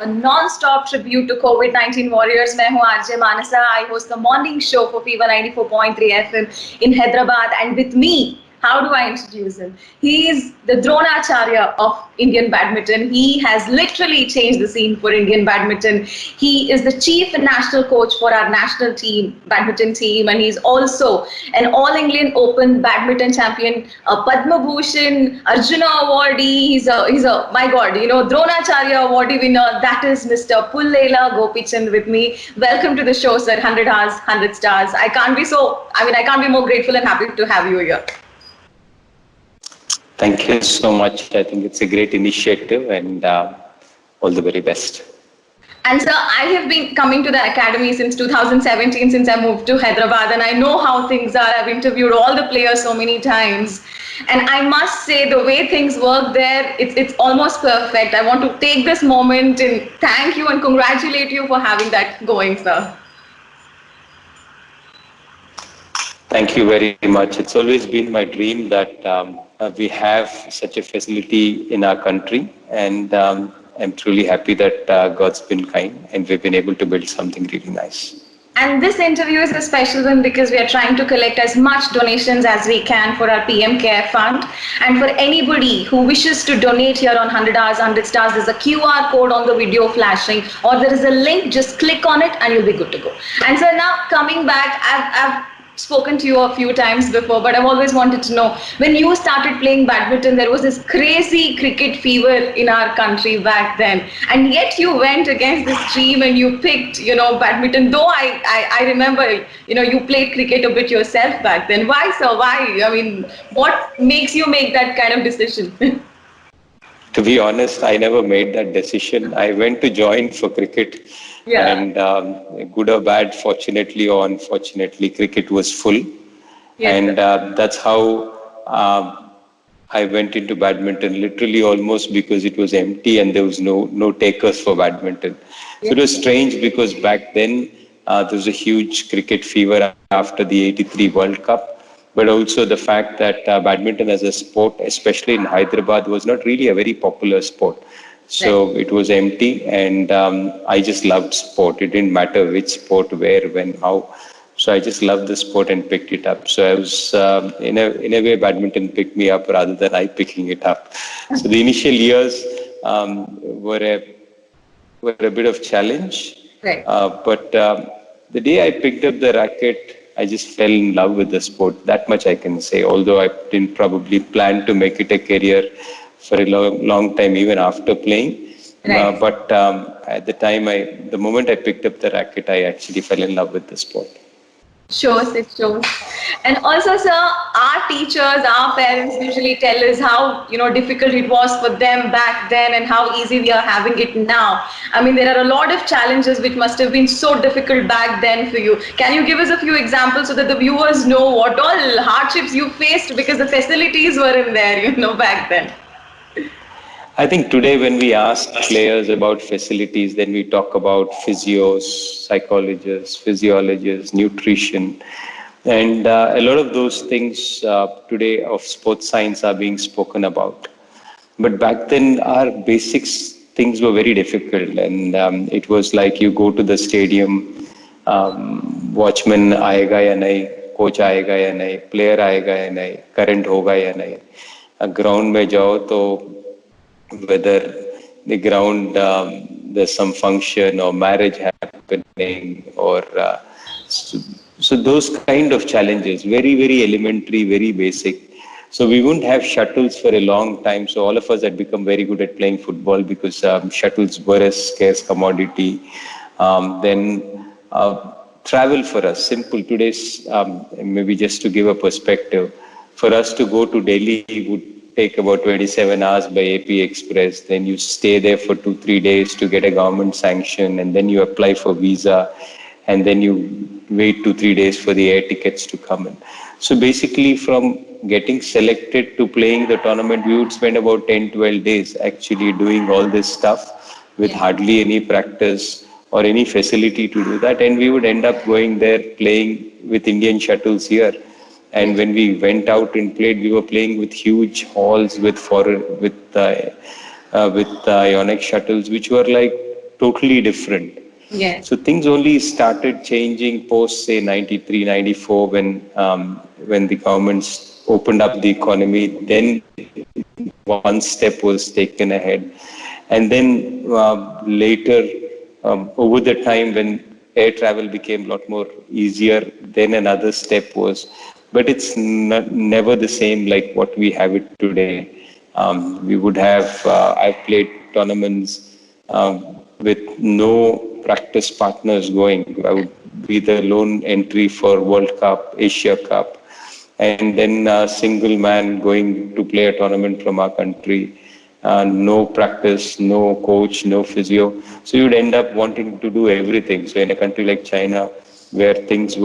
a non-stop tribute to COVID-19 warriors. मैं हूँ RJ Manasa. I host the morning show for Fever 94.3 FM in Hyderabad, and with me, how do I introduce him? He is the Dronacharya of Indian badminton. He has literally changed the scene for Indian badminton. He is the chief national coach for our national team, badminton team, and he's also an All England Open badminton champion, a Padma Bhushan, Arjuna awardee. He's a my God, Dronacharya awardee winner. That is Mr. Pullela Gopichand with me. Welcome to the show, sir. 100 hours, 100 stars. I can't be more grateful and happy to have you here. Thank you so much. I think it's a great initiative and all the very best. And sir, I have been coming to the academy since 2017, since I moved to Hyderabad, and I know how things are. I've interviewed all the players so many times. And I must say, the way things work there, it's almost perfect. I want to take this moment and thank you and congratulate you for having that going, sir. Thank you very much. It's always been my dream that we have such a facility in our country, and I'm truly happy that God's been kind and we've been able to build something really nice. And this interview is a special one because we are trying to collect as much donations as we can for our PM Care Fund. And for anybody who wishes to donate here on 100 hours, 100 stars, there's a QR code on the video flashing, or there is a link. Just click on it and you'll be good to go. And so now coming back, I've spoken to you a few times before, but I've always wanted to know, when you started playing badminton, there was this crazy cricket fever in our country back then, and yet you went against this dream and you picked, badminton, though I remember, you played cricket a bit yourself back then. Why, sir? Why? I mean, what makes you make that kind of decision? To be honest, I never made that decision. I went to join for cricket. Yeah. And good or bad, fortunately or unfortunately, cricket was full. Yes, and that's how I went into badminton, literally almost because it was empty and there was no takers for badminton. Yes. So it was strange because back then there was a huge cricket fever after the '83 World Cup. But also the fact that badminton as a sport, especially in Hyderabad, was not really a very popular sport. So it was empty, and I just loved sport. It didn't matter which sport, where, when, how. So I just loved the sport and picked it up. So I was, in a way, badminton picked me up rather than I picking it up. So the initial years were a bit of challenge. Right. But the day I picked up the racket, I just fell in love with the sport. That much I can say, although I didn't probably plan to make it a career for a long time, even after playing. Right. But at the time, the moment I picked up the racket, I actually fell in love with the sport. Shows. And also, sir, our teachers, our parents usually tell us how difficult it was for them back then and how easy we are having it now. I mean, there are a lot of challenges which must have been so difficult back then for you. Can you give us a few examples so that the viewers know what all hardships you faced, because the facilities weren't there, back then? I think today when we ask players about facilities, then we talk about physios, psychologists, physiologists, nutrition. And a lot of those things today of sports science are being spoken about. But back then, our basics things were very difficult. And it was like you go to the stadium, watchman aayega ya nahi, coach aayega ya nahi, player aayega ya nahi, current hoga ya nahi. Ground mein jao to whether the ground, there's some function or marriage happening or so those kind of challenges, very, very elementary, very basic. So we wouldn't have shuttles for a long time. So all of us had become very good at playing football because shuttles were a scarce commodity. Then travel for us, simple. Today's, maybe just to give a perspective, for us to go to Delhi would take about 27 hours by AP Express. Then you stay there for 2-3 days to get a government sanction, and then you apply for visa, and then you wait 2-3 days for the air tickets to come in. So basically from getting selected to playing the tournament, we would spend about 10-12 days actually doing all this stuff with hardly any practice or any facility to do that. And we would end up going there playing with Indian shuttles here. And when we went out and played, we were playing with huge halls with Yonex shuttles, which were like totally different. Yes. So things only started changing post, say, 93, 94, when the governments opened up the economy. Then one step was taken ahead. And then later, over the time when air travel became a lot more easier, then another step was. But it's never the same like what we have it today. We would have, I've played tournaments with no practice partners going. I would be the lone entry for World Cup, Asia Cup, and then a single man going to play a tournament from our country. No practice, no coach, no physio. So you'd end up wanting to do everything. So in a country like China, where things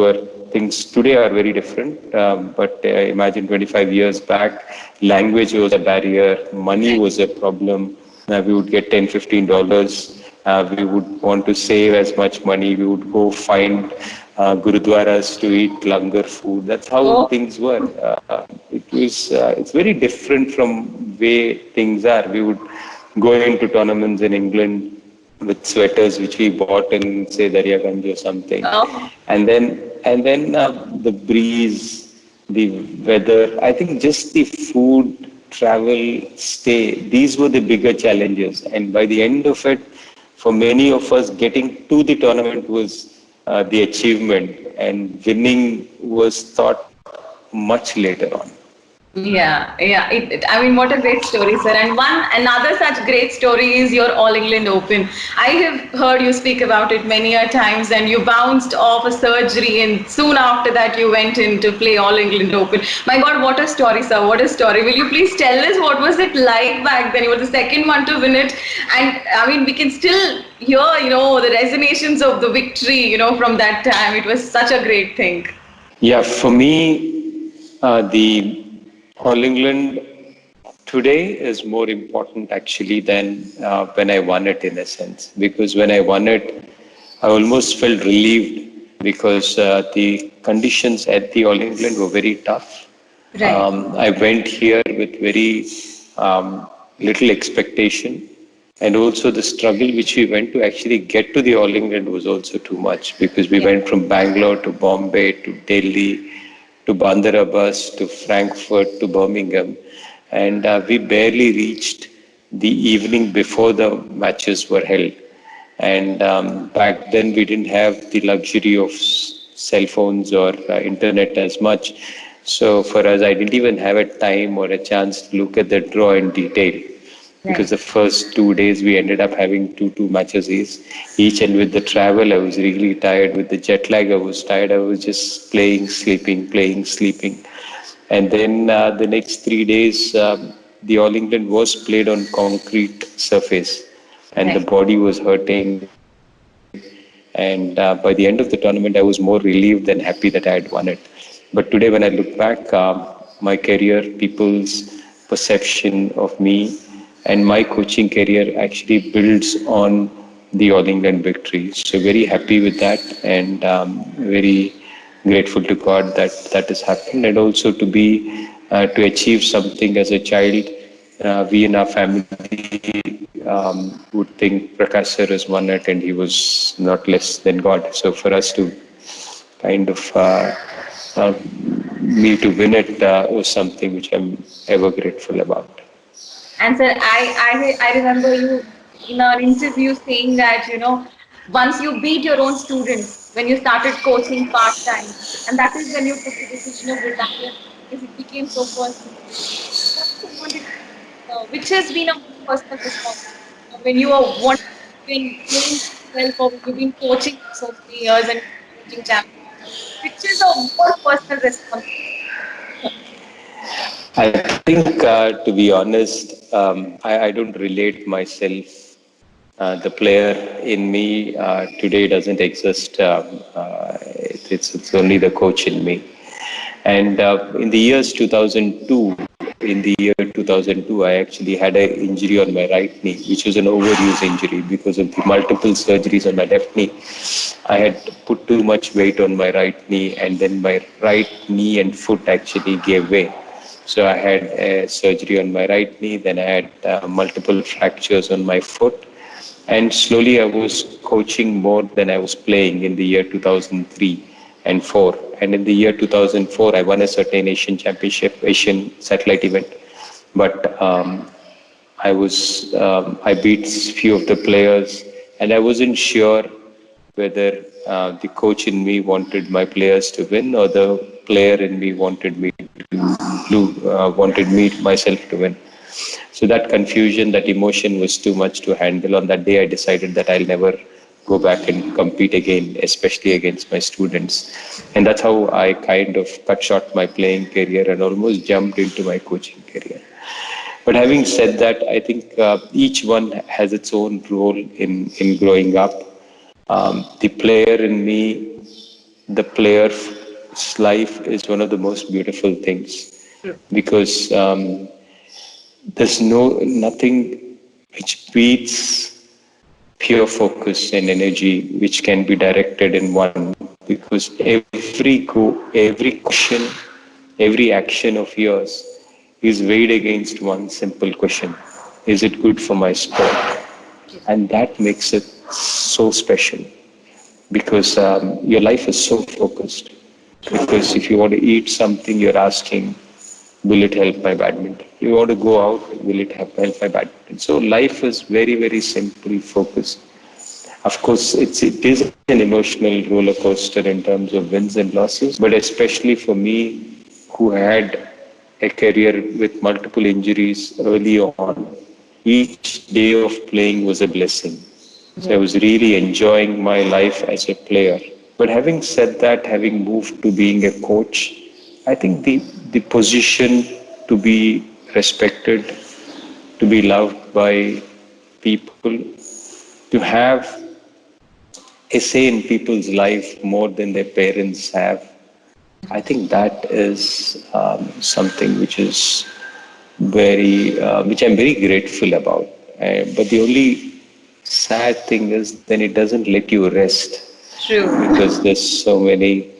today are very different, but imagine 25 years back, language was a barrier, money was a problem. We would get $10, $15. We would want to save as much money. We would go find gurudwaras to eat langar food. That's how Oh, things were. It's very different from way things are. We would go into tournaments in England with sweaters which we bought in, say, Daryaganj or something, oh, and then the breeze, the weather. I think just the food, travel, stay. These were the bigger challenges, and by the end of it, for many of us, getting to the tournament was the achievement, and winning was thought much later on. yeah, yeah. I mean, what a great story, sir. And another such great story is your All England Open. I have heard you speak about it many a times, and you bounced off a surgery, and soon after that, you went in to play All England Open. My God, what a story, sir! What a story! Will you please tell us what was it like back then? You were the second one to win it, and I mean, we can still hear, the resonations of the victory, from that time. It was such a great thing. Yeah, for me, the All England today is more important actually than when I won it, in a sense, because when I won it, I almost felt relieved because the conditions at the All England were very tough. Right. I went here with very little expectation, and also the struggle which we went to actually get to the All England was also too much, because we Yeah. went from Bangalore to Bombay to Delhi to Bandara bus to Frankfurt to Birmingham, and we barely reached the evening before the matches were held. And back then we didn't have the luxury of cell phones or internet as much. So for us, I didn't even have a time or a chance to look at the draw in detail, because Right. the first 2 days we ended up having two matches each, and with the travel I was really tired. With the jet lag I was tired. I was just playing, sleeping. And then the next 3 days, the All England was played on concrete surface, and the Right. body was hurting. And by the end of the tournament, I was more relieved than happy that I had won it. But today, when I look back, my career, people's perception of me, and my coaching career actually builds on the All England victory. So very happy with that, and very grateful to God that that has happened, and also to achieve something as a child. We in our family would think Prakash sir has won it, and he was not less than God. So for us to kind of uh, me to win it was something which I'm ever grateful about. And sir, I remember you in our interview saying that, once you beat your own students, when you started coaching part-time, and that is when you took the decision of retirement because it became so personal. I also wanted to know, which has been a more personal responsibility when you are been playing yourself or you've been coaching for so many years and coaching champions, which is a more personal responsibility. I think, to be honest, I don't relate myself. The player in me today doesn't exist. It's only the coach in me. And in the years 2002, in the year 2002, I actually had an injury on my right knee, which was an overuse injury because of the multiple surgeries on my left knee. I had put too much weight on my right knee, and then my right knee and foot actually gave way. So I had a surgery on my right knee, then I had multiple fractures on my foot, And slowly I was coaching more than I was playing in the year 2003 and 4. And in the year 2004, I won a certain Asian championship, Asian satellite event. But I beat few of the players, and I wasn't sure whether the coach in me wanted my players to win or the player in me wanted me myself to win. So that confusion, that emotion was too much to handle. On that day, I decided that I'll never go back and compete again, especially against my students. And that's how I kind of cut short my playing career and almost jumped into my coaching career. But having said that, I think each one has its own role in growing up. The player in me, the player's life is one of the most beautiful things because there's nothing which beats pure focus and energy which can be directed in one, because every question, every action of yours is weighed against one simple question: is it good for my sport? And that makes it so special, because your life is so focused. Because if you want to eat something, you're asking, will it help my badminton? You want to go out, will it help my badminton? So life is very, very simply focused. Of course, it is an emotional roller coaster in terms of wins and losses, but especially for me, who had a career with multiple injuries early on, each day of playing was a blessing. So I was really enjoying my life as a player. But having said that, having moved to being a coach, I think the position to be respected, to be loved by people, to have a say in people's life more than their parents have, I think that is something which I'm very grateful about. But the only sad thing is then it doesn't let you rest, True. because there's so many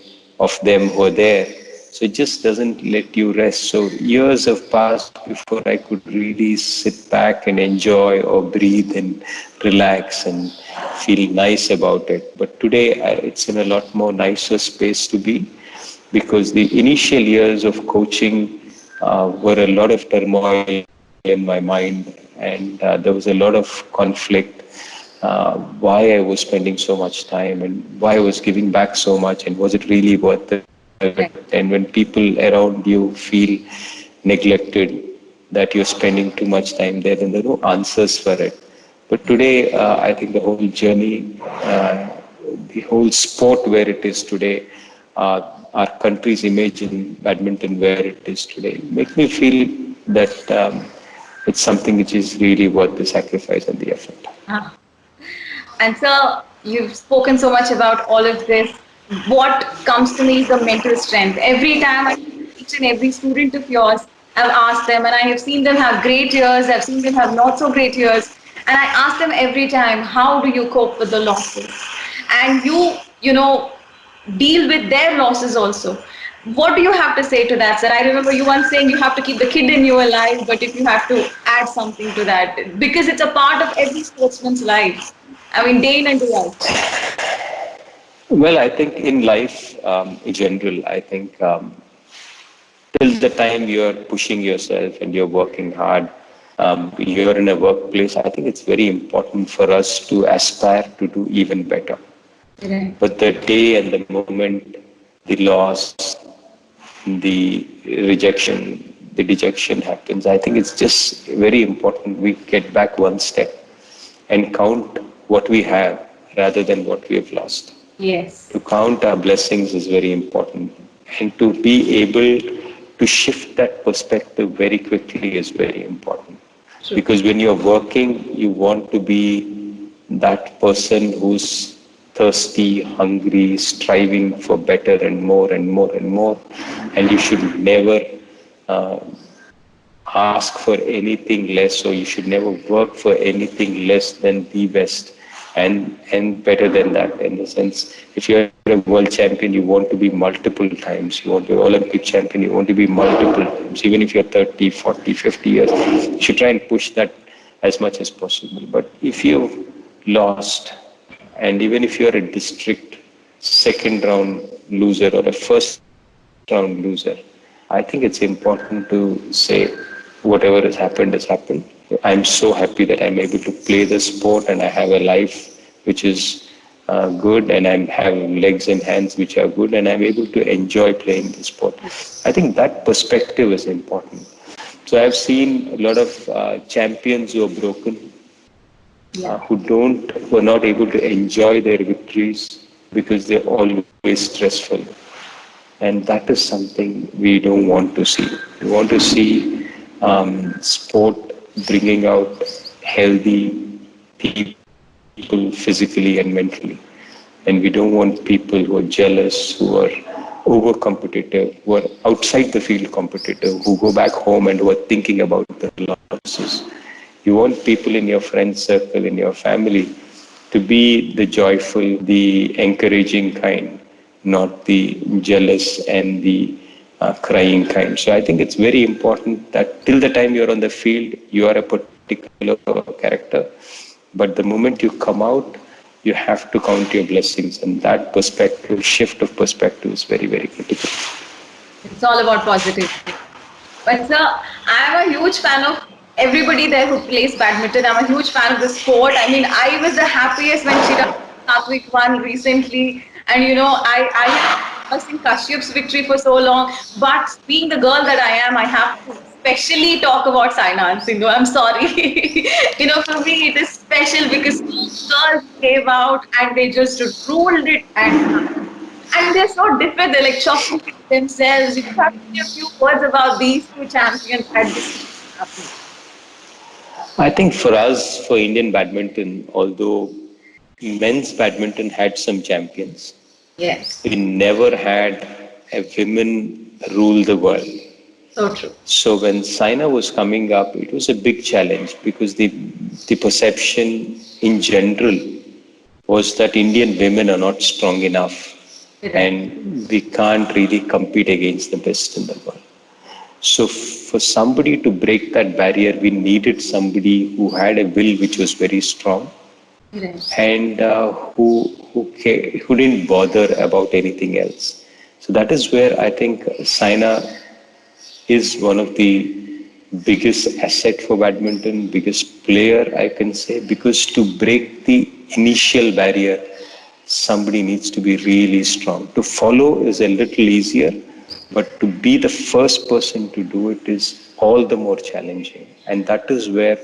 of them who are there. So it just doesn't let you rest. So years have passed before I could really sit back and enjoy or breathe and relax and feel nice about it. But today it's in a lot more nicer space to be, because the initial years of coaching were a lot of turmoil in my mind, and there was a lot of conflict. Why I was spending so much time and why I was giving back so much, and was it really worth it? And when people around you feel neglected, that you're spending too much time there, then there are no answers for it. But today, I think the whole journey, the whole sport where it is today, our country's image in badminton where it is today, make me feel that it's something which is really worth the sacrifice and the effort. Ah. And sir, you've spoken so much about all of this. What comes to me is the mental strength. Every time I meet each and every student of yours, I've asked them, and I have seen them have great years, I've seen them have not so great years. And I ask them every time, how do you cope with the losses? And you deal with their losses also. What do you have to say to that, sir? I remember you once saying you have to keep the kid in you alive, but if you have to add something to that, because it's a part of every sportsman's life. I mean, day in and day out. Well, I think in life, in general, I think till the time you're pushing yourself and you're working hard, you're in a workplace, I think it's very important for us to aspire to do even better. Right. But the day and the moment, the loss, the rejection, the dejection happens, I think it's just very important we get back one step and count what we have rather than what we have lost. Yes. To count our blessings is very important, and to be able to shift that perspective very quickly is very important. True. Because when you're working, you want to be that person who's thirsty, hungry, striving for better and more and more and more. And you should never uh, ask for anything less, or you should never work for anything less than the best and better than that. In the sense, if you're a world champion, you want to be multiple times. You want to be Olympic champion, you want to be multiple times. Even if you're 30, 40, 50 years, you should try and push that as much as possible. But if you lost, and even if you're a district second round loser or a first round loser, I think it's important to say whatever has happened. I'm so happy that I'm able to play the sport and I have a life which is good, and I have legs and hands which are good, and I'm able to enjoy playing the sport. I think that perspective is important. So I've seen a lot of champions who are broken, Yeah. who are not able to enjoy their victories because they're always stressful. And that is something we don't want to see. We want to see sport bringing out healthy people physically and mentally. And we don't want people who are jealous, who are over competitive, who are outside the field competitive, who go back home and who are thinking about the losses. You want people in your friend circle, in your family, to be the joyful, the encouraging kind, not the jealous and the crying kind. So I think it's very important that till the time you're on the field, you are a particular character. But the moment you come out, you have to count your blessings. And that perspective, shift of perspective is very, very critical. It's all about positivity. But sir, I'm a huge fan of everybody there who plays badminton. I'm a huge fan of the sport. I mean, I was the happiest when Satwik won recently. And I have seen Kashyap's victory for so long. But being the girl that I am, I have to especially talk about Saina and Sindhu. I'm sorry. For me it is special because two girls came out and they just ruled it, and they're so different. They're like chopping themselves. You have to say a few words about these two champions at this happening. I think for us, for Indian badminton, although men's badminton had some champions, Yes, we never had a women rule the world. so true. So when Saina was coming up, it was a big challenge because the perception in general was that Indian women are not strong enough Correct. and we can't really compete against the best in the world. So for somebody to break that barrier, we needed somebody who had a will which was very strong Correct. and who didn't bother about anything else. So that is where I think Saina is one of the biggest asset for badminton, biggest player I can say, because to break the initial barrier, somebody needs to be really strong. To follow is a little easier, but to be the first person to do it is all the more challenging. And that is where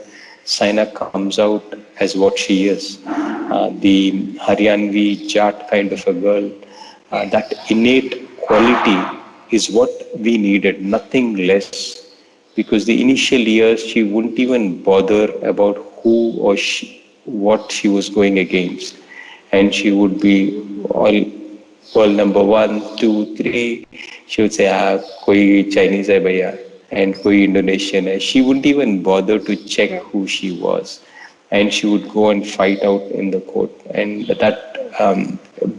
Saina comes out as what she is, the Haryanvi Jat kind of a girl. That innate quality is what we needed, nothing less. Because the initial years, she wouldn't even bother about who or what she was going against. And she would be all world number 1, 2, 3. She would say, koi Chinese hai bhaiya, and koi Indonesian hai. She wouldn't even bother to check who she was. And she would go and fight out in the court. And that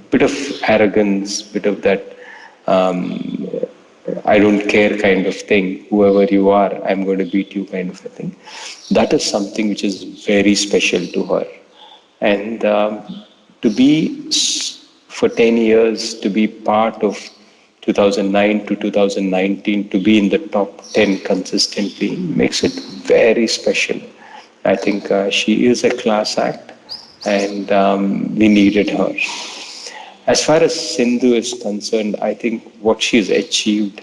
bit of arrogance, bit of that I don't care kind of thing, whoever you are, I'm going to beat you kind of a thing. That is something which is very special to her. And to be for 10 years, to be part of 2009 to 2019, to be in the top 10 consistently makes it very special. I think she is a class act and we needed her. As far as Sindhu is concerned, I think what she's achieved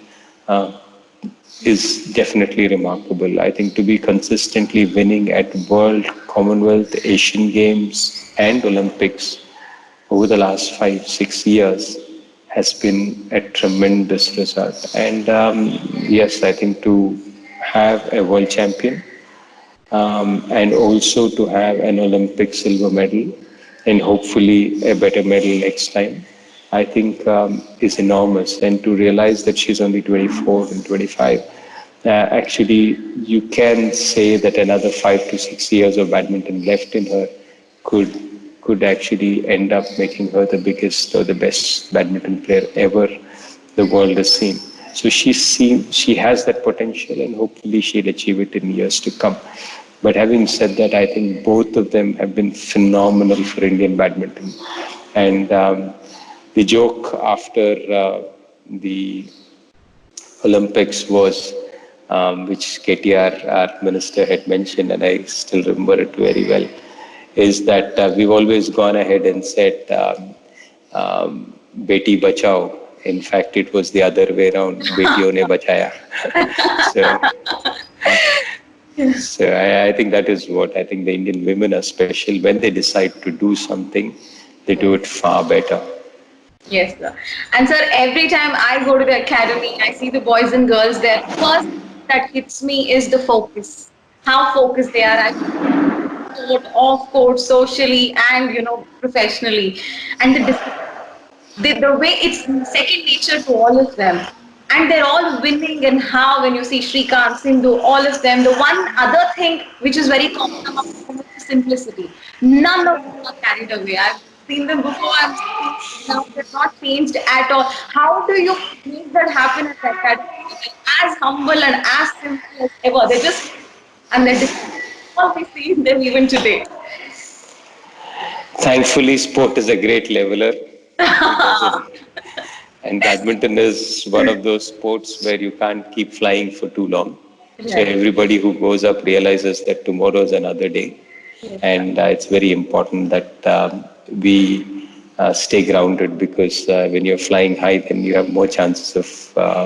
is definitely remarkable. I think to be consistently winning at World, Commonwealth, Asian Games and Olympics over the last 5-6 years has been a tremendous result. And yes, I think to have a world champion and also to have an Olympic silver medal and hopefully a better medal next time, I think is enormous. And to realize that she's only 24 and 25, actually you can say that another 5 to 6 years of badminton left in her could actually end up making her the biggest or the best badminton player ever the world has seen. So she has that potential and hopefully she'll achieve it in years to come. But having said that, I think both of them have been phenomenal for Indian badminton. And the joke after the Olympics was, which KTR, our minister, had mentioned, and I still remember it very well, is that we've always gone ahead and said, Beti Bachao. In fact, it was the other way around, Betiyon ne bachaya. so, I think that is what I think the Indian women are special. When they decide to do something, they do it far better. Yes, sir. And sir, every time I go to the academy, I see the boys and girls there. First that hits me is the focus. How focused they are at court, off court, socially, and professionally, and the way it's second nature to all of them. And they're all winning, and how when you see Shrikant, Sindhu, all of them. The one other thing which is very common among them is the simplicity. None of them are carried away. I've seen them before, I've seen them now, they're not changed at all. How do you make that happen at the academy? As humble and as simple as ever. They're just, and they're all we see in them even today. Thankfully, sport is a great leveler. And badminton is one of those sports where you can't keep flying for too long. So Right. everybody who goes up realizes that tomorrow is another day. Yes. And it's very important that we stay grounded, because when you're flying high, then you have more chances of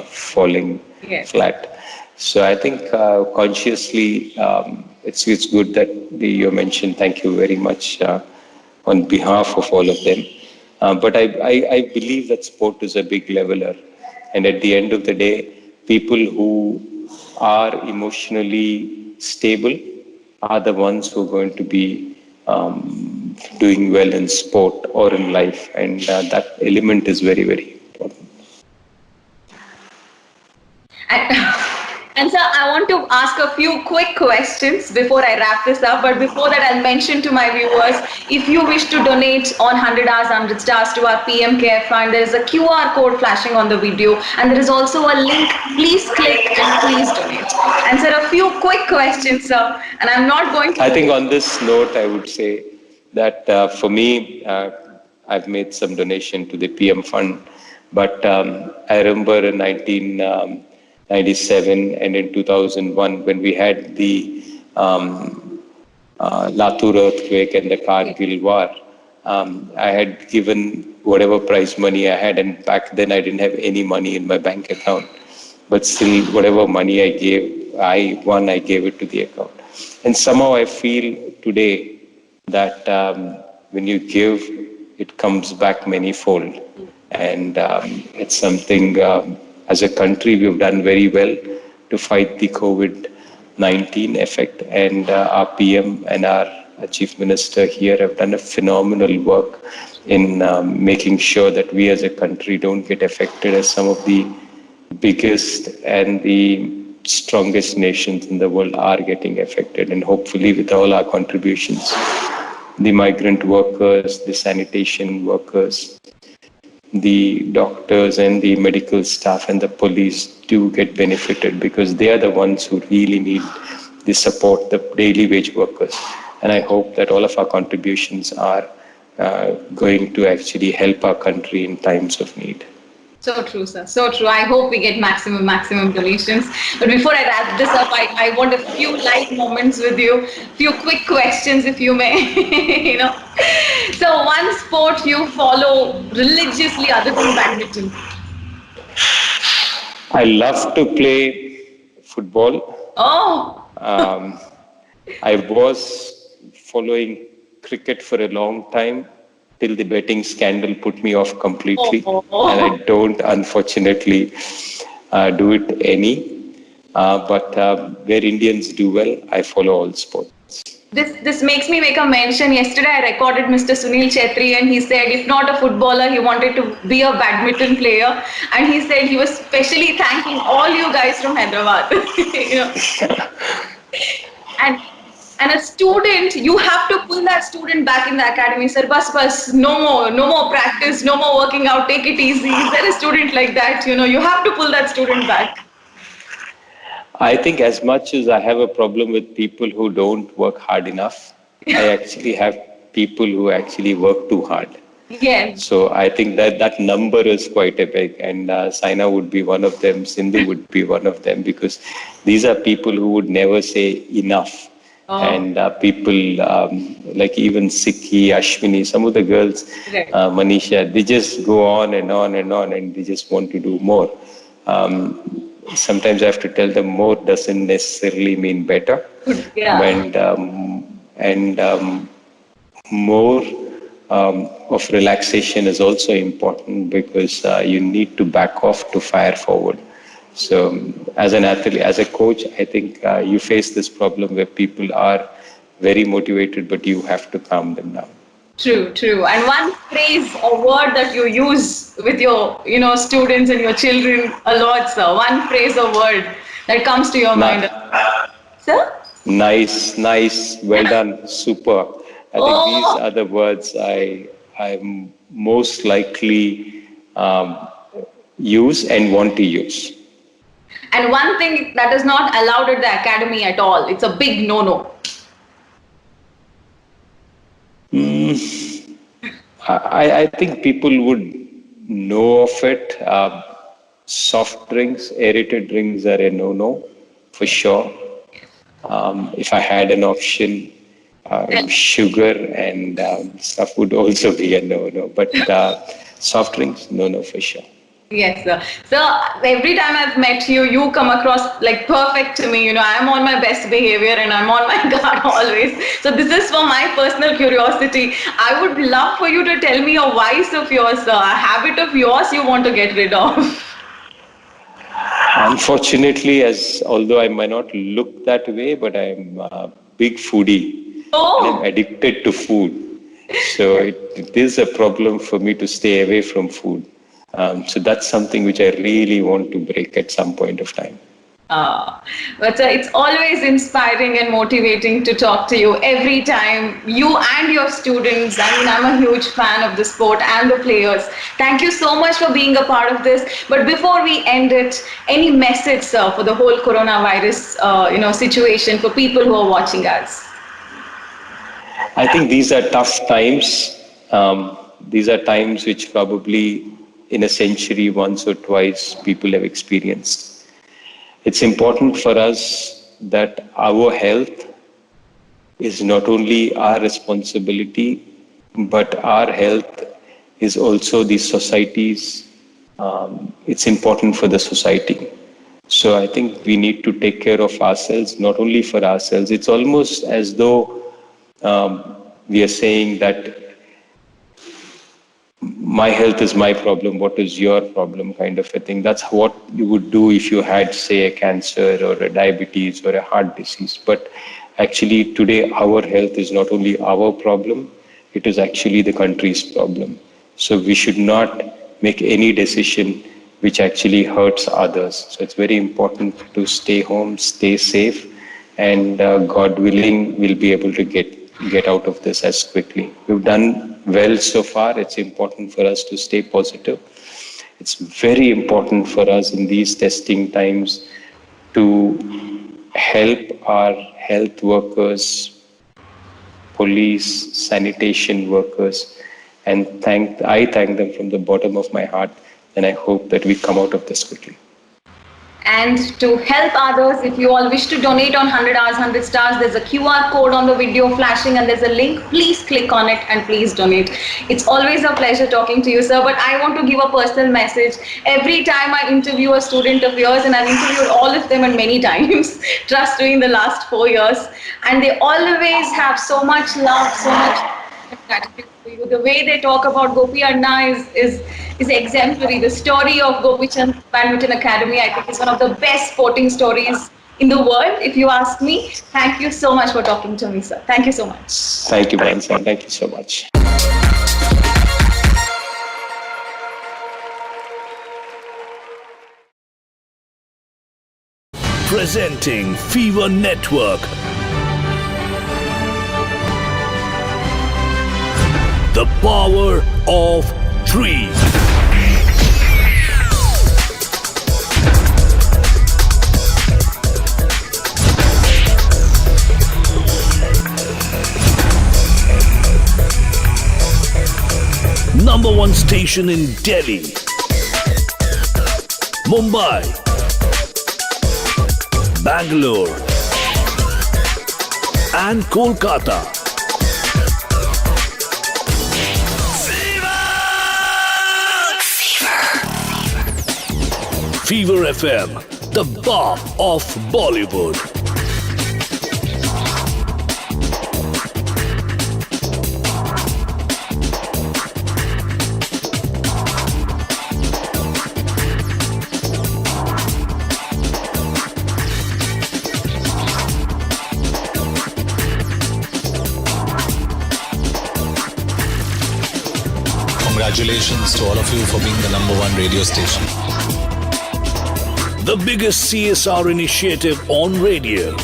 falling Yes. flat. So I think consciously, it's good that you mentioned. Thank you very much on behalf of all of them. But I believe that sport is a big leveler. And at the end of the day, people who are emotionally stable are the ones who are going to be doing well in sport or in life. And that element is very, very important. And sir, I want to ask a few quick questions before I wrap this up. But before that, I'll mention to my viewers, if you wish to donate on 100 hours, 100 stars to our PM Care Fund, there is a QR code flashing on the video. And there is also a link. Please click and please donate. And sir, a few quick questions, sir. And I'm not going to... I think on this note, I would say that for me, I've made some donation to the PM Fund. But I remember in 1997 and in 2001, when we had the Latur earthquake and the Kargil war, I had given whatever prize money I had, and back then I didn't have any money in my bank account. But still, whatever money I gave, I gave it to the account. And somehow I feel today that when you give, it comes back manifold. And it's something, as a country, we've done very well to fight the COVID-19 effect. And our PM and our Chief Minister here have done a phenomenal work in making sure that we as a country don't get affected as some of the biggest and the strongest nations in the world are getting affected. And hopefully with all our contributions, the migrant workers, the sanitation workers, the doctors and the medical staff and the police do get benefited, because they are the ones who really need the support, the daily wage workers. And I hope that all of our contributions are going to actually help our country in times of need. So true, sir. So true. I hope we get maximum donations. But before I wrap this up, I want a few light moments with you. Few quick questions, if you may. So one sport you follow religiously other than badminton? I love to play football. Oh. I was following cricket for a long time, till the betting scandal put me off completely. And I don't, unfortunately, do it any. But where Indians do well, I follow all sports. This makes me make a mention. Yesterday I recorded Mr. Sunil Chetri, and he said if not a footballer, he wanted to be a badminton player. And he said he was specially thanking all you guys from Hyderabad. And a student, you have to pull that student back in the academy. Sir, bus, no more practice, no more working out, take it easy. Is there a student like that? You have to pull that student back. I think as much as I have a problem with people who don't work hard enough, I actually have people who actually work too hard. Yes. So I think that number is quite a big, and Saina would be one of them, Sindhu would be one of them, because these are people who would never say enough. Oh. And people like even Sikhi, Ashwini, some of the girls, Right. Manisha, they just go on and on and on, and they just want to do more. Sometimes I have to tell them more doesn't necessarily mean better. Yeah. And more of relaxation is also important, because you need to back off to fire forward. So as an athlete, as a coach, I think you face this problem where people are very motivated, but you have to calm them down. True, true. And one phrase or word that you use with your, students and your children a lot, sir. One phrase or word that comes to your mind. Sir? Nice, well done, super. I think these are the words I'm most likely use and want to use. And one thing that is not allowed at the academy at all. It's a big no-no. I think people would know of it. Soft drinks, aerated drinks are a no-no for sure. If I had an option, sugar and stuff would also be a no-no. But soft drinks, no for sure. Yes, sir. So every time I've met you, you come across like perfect to me. I'm on my best behavior and I'm on my guard always. So this is for my personal curiosity. I would love for you to tell me a vice of yours, a habit of yours you want to get rid of. Unfortunately, although I might not look that way, but I'm a big foodie. Oh. And I'm addicted to food. So it is a problem for me to stay away from food. So that's something which I really want to break at some point of time. But it's always inspiring and motivating to talk to you every time, you and your students. I'm a huge fan of the sport and the players. Thank you so much for being a part of this. But before we end it, any message, sir, for the whole coronavirus, situation for people who are watching us? I think these are tough times. These are times which probably in a century, once or twice, people have experienced. It's important for us that our health is not only our responsibility, but our health is also the society's. It's important for the society. So I think we need to take care of ourselves, not only for ourselves. It's almost as though we are saying that my health is my problem, what is your problem, kind of a thing. That's what you would do if you had, say, a cancer or a diabetes or a heart disease. But actually today our health is not only our problem, it is actually the country's problem. So we should not make any decision which actually hurts others. So it's very important to stay home, stay safe, and God willing, we'll be able to get out of this as quickly. We've done well so far. It's important for us to stay positive. It's very important for us in these testing times to help our health workers, police, sanitation workers, and I thank them from the bottom of my heart, and I hope that we come out of this quickly. And to help others, if you all wish to donate on 100 hours, 100 stars, there's a QR code on the video flashing and there's a link. Please click on it and please donate. It's always a pleasure talking to you, sir, but I want to give a personal message. Every time I interview a student of yours, and I've interviewed all of them and many times, trust me, in the last 4 years, and they always have so much love, so much gratitude for you. The way they talk about Gopi Anna is exemplary. The story of Gopichand Badminton Academy, I think, is one of the best sporting stories in the world, if you ask me. Thank you so much for talking to me, sir. Thank you so much. Thank you, Bansan. Thank you so much. Presenting Fever Network. The power of dreams. number one station in Delhi, Mumbai, Bangalore, and Kolkata. Fever FM, the bar of Bollywood. Congratulations to all of you for being the number one radio station. The biggest CSR initiative on radio.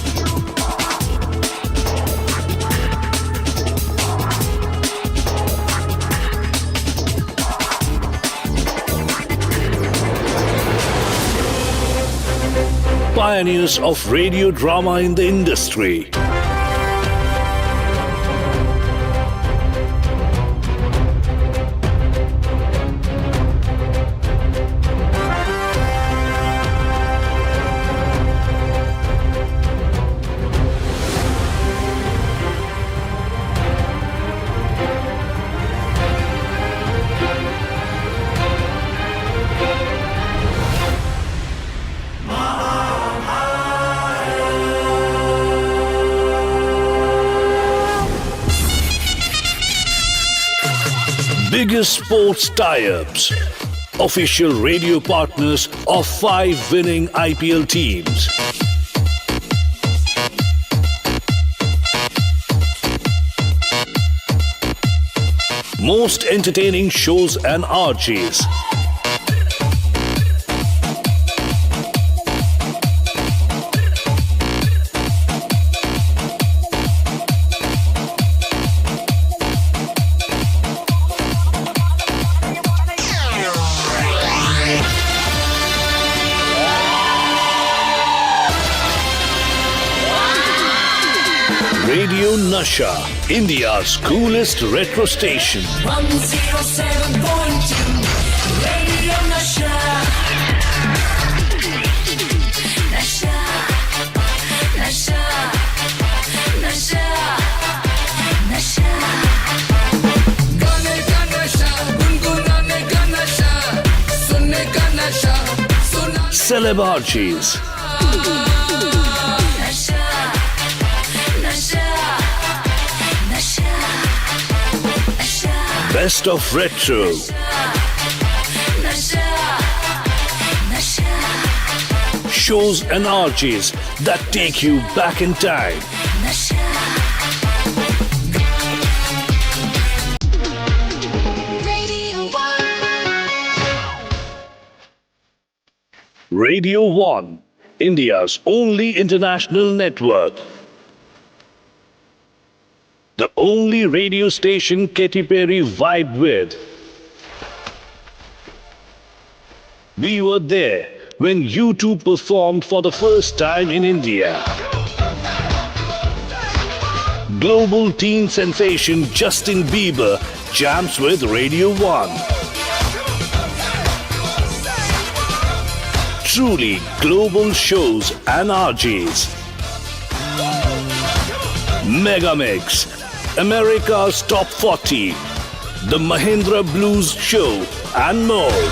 Pioneers of radio drama in the industry. Biggest sports tie-ups. Official radio partners of 5 winning IPL teams. Most entertaining shows and RJs. Radio Nasha, India's coolest retro station. 107.2 Radio Nasha. Nasha, Nasha, Nasha, Nasha. Gaane ka nasha, gungunane ka nasha, sunne ka nasha, suna. Celeb RJs. Best of retro. Shows and RJs that take you back in time. Radio 1, India's only international network. The only radio station Katy Perry vibed with. We were there when U2 performed for the first time in India. Global teen sensation Justin Bieber jams with Radio 1. Truly global shows and RJs. Megamix, America's Top 40, The Mahindra Blues Show, and more.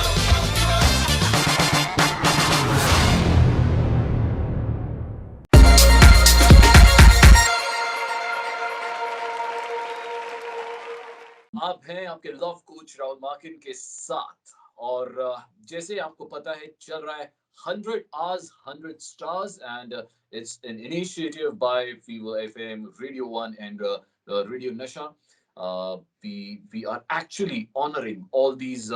आप हैं आपके love coach Rahul माकिन के साथ और जैसे आपको पता है चल रहा है 100 hours 100 stars and it's an initiative by Fever FM, Radio 1 and Radio Nasha. We are actually honoring all these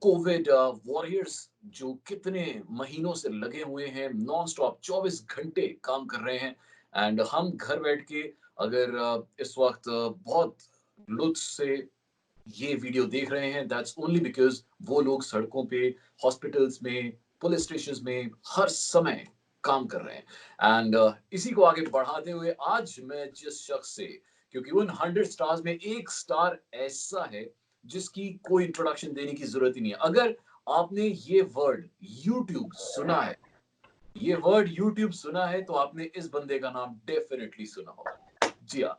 COVID warriors जो कितने महीनों से लगे हुए हैं नॉन स्टॉप 24 घंटे काम कर रहे हैं एंड हम घर बैठ के अगर इस वक्त बहुत लुत्फ से ये वीडियो देख रहे हैं दैट्स ओनली बिकॉज वो लोग सड़कों पे हॉस्पिटल्स में पुलिस स्टेशंस में हर समय काम कर रहे हैं एंड इसी को आगे बढ़ाते हुए आज मैं जिस शख्स से क्योंकि उन 100 स्टार्स में एक स्टार ऐसा है जिसकी कोई इंट्रोडक्शन देने की जरूरत ही नहीं है। अगर आपने ये वर्ड YouTube सुना है, ये वर्ड YouTube सुना है, तो आपने इस बंदे का नाम डेफिनेटली सुना होगा। जी हाँ,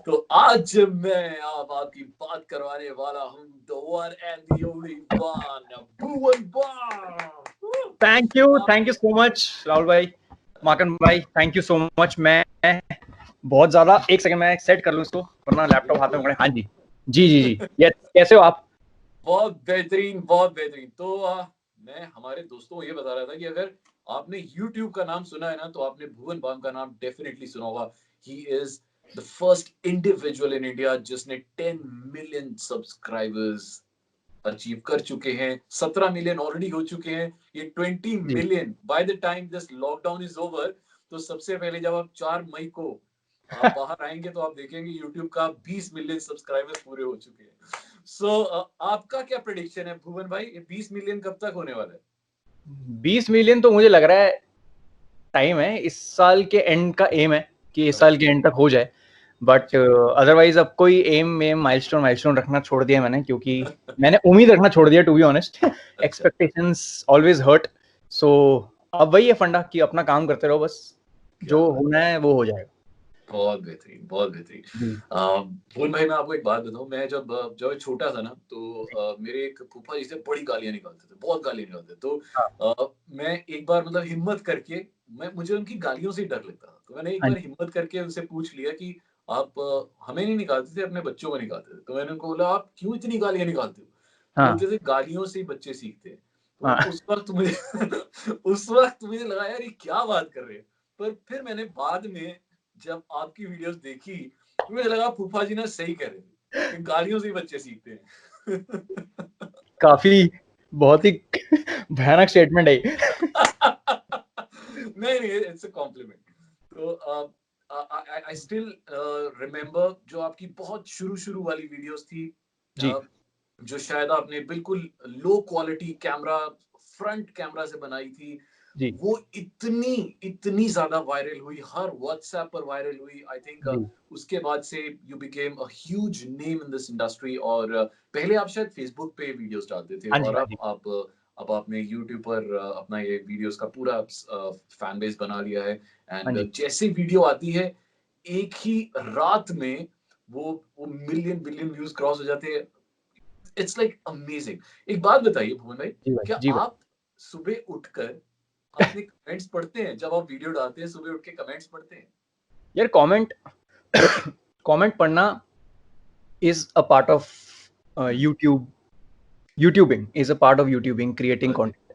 तो आज मैं आपकी बात करवाने वाला हूँ the one and the only one, Bhuvan Bam. Thank you so much Rahul भाई, माकन भाई, थैंक यू सो मच। मैं बहुत ज्यादा, एक सेकंड मैं सेट कर लूं इसको, वरना लैपटॉप हाथ में पकड़े। हाँ जी जी जी जी, यस, कैसे हो आप? बहुत बेहतरीन, बहुत बेहतरीन। तो मैं हमारे दोस्तों को ये बता रहा था कि अगर आपने YouTube का नाम सुना है ना, तो आपने भुवन बाम का नाम डेफिनेटली सुना होगा। ही is the first individual in India जिसने 10 मिलियन सब्सक्राइबर्स अचीव कर चुके हैं। 17 मिलियन ऑलरेडी हो चुके हैं, ये 20 million by the time this lockdown is over. तो सबसे पहले जब आप 4 मई को आप बाहर आएंगे तो आप देखेंगे YouTube का 20 मिलियन सब्सक्राइबर्स पूरे हो चुके हैं। सो आपका क्या प्रेडिक्शन है भुवन भाई, 20 मिलियन कब तक होने वाला है? 20 मिलियन तो मुझे लग रहा है टाइम है, इस साल के एंड का एम है कि इस साल के एंड तक हो जाए। बट अदरवाइज अब कोई एम माइलस्टोन रखना छोड़ दिया मैंने, क्योंकि मैंने उम्मीद रखना छोड़ दिया, to be honest. Expectations always hurt. So अब वही है फंडा कि अपना काम करते रहो, बस जो होना है वो हो जाएगा। बहुत बेहतरीन, बहुत बेहतरीन। भुवन भाई, मैं आपको एक बात बताऊं, मैं जब छोटा था ना, तो मेरे एक फूफा जी से बड़ी गालियां निकालते थे, बहुत गालियां निकालते थे। तो मैं एक बार मतलब हिम्मत करके, मुझे उनकी गालियों से ही डर लगता था, तो मैंने एक बार हिम्मत करके उनसे पूछ लिया कि आप हमें नहीं निकालते थे, अपने बच्चों को निकालते थे। तो मैंने उनको बोला, आप क्यों इतनी गालियां निकालते हो? तो बोलते थे गालियों से ही बच्चे सीखते हैं। तो उस वक्त मुझे उस वक्त मुझे लगा यार ये क्या बात कर रहे हैं। पर फिर मैंने बाद में जब आपकी वीडियोस देखी, तो मुझे लगा फूफा जी ने सही कह रहे थे कि गालियों से ही बच्चे सीखते हैं। काफी, बहुत ही भयानक स्टेटमेंट है। नहीं, इट्स अ कॉम्प्लीमेंट। तो आई स्टिल रिमेम्बर जो आपकी बहुत शुरू वाली वीडियोस थी, जो शायद आपने बिल्कुल low quality camera, front camera से बनाई थी, वो इतनी ज्यादा वायरल हुई, हर व्हाट्सएप पर वायरल हुई। आई थिंक उसके बाद से you became a huge name in this industry. और पहले आप शायद फेसबुक पे वीडियोस डालते थे, और अब आपने यूट्यूब पर अपना ये वीडियोस का पूरा फैन बेस बना लिया है। एंड जैसे वीडियो आती है, एक ही रात में वो मिलियन बिलियन व्यूज क्रॉस हो जाते हैं। It's like amazing. एक बात बताइए भुवन भाई, क्या आप सुबह उठकर अपने कमेंट्स पढ़ते हैं? जब आप वीडियो डालते हैं सुबह उठ के कमेंट्स पढ़ते हैं? यार कमेंट पढ़ना is a part of YouTubing is a part of YouTubing, creating content.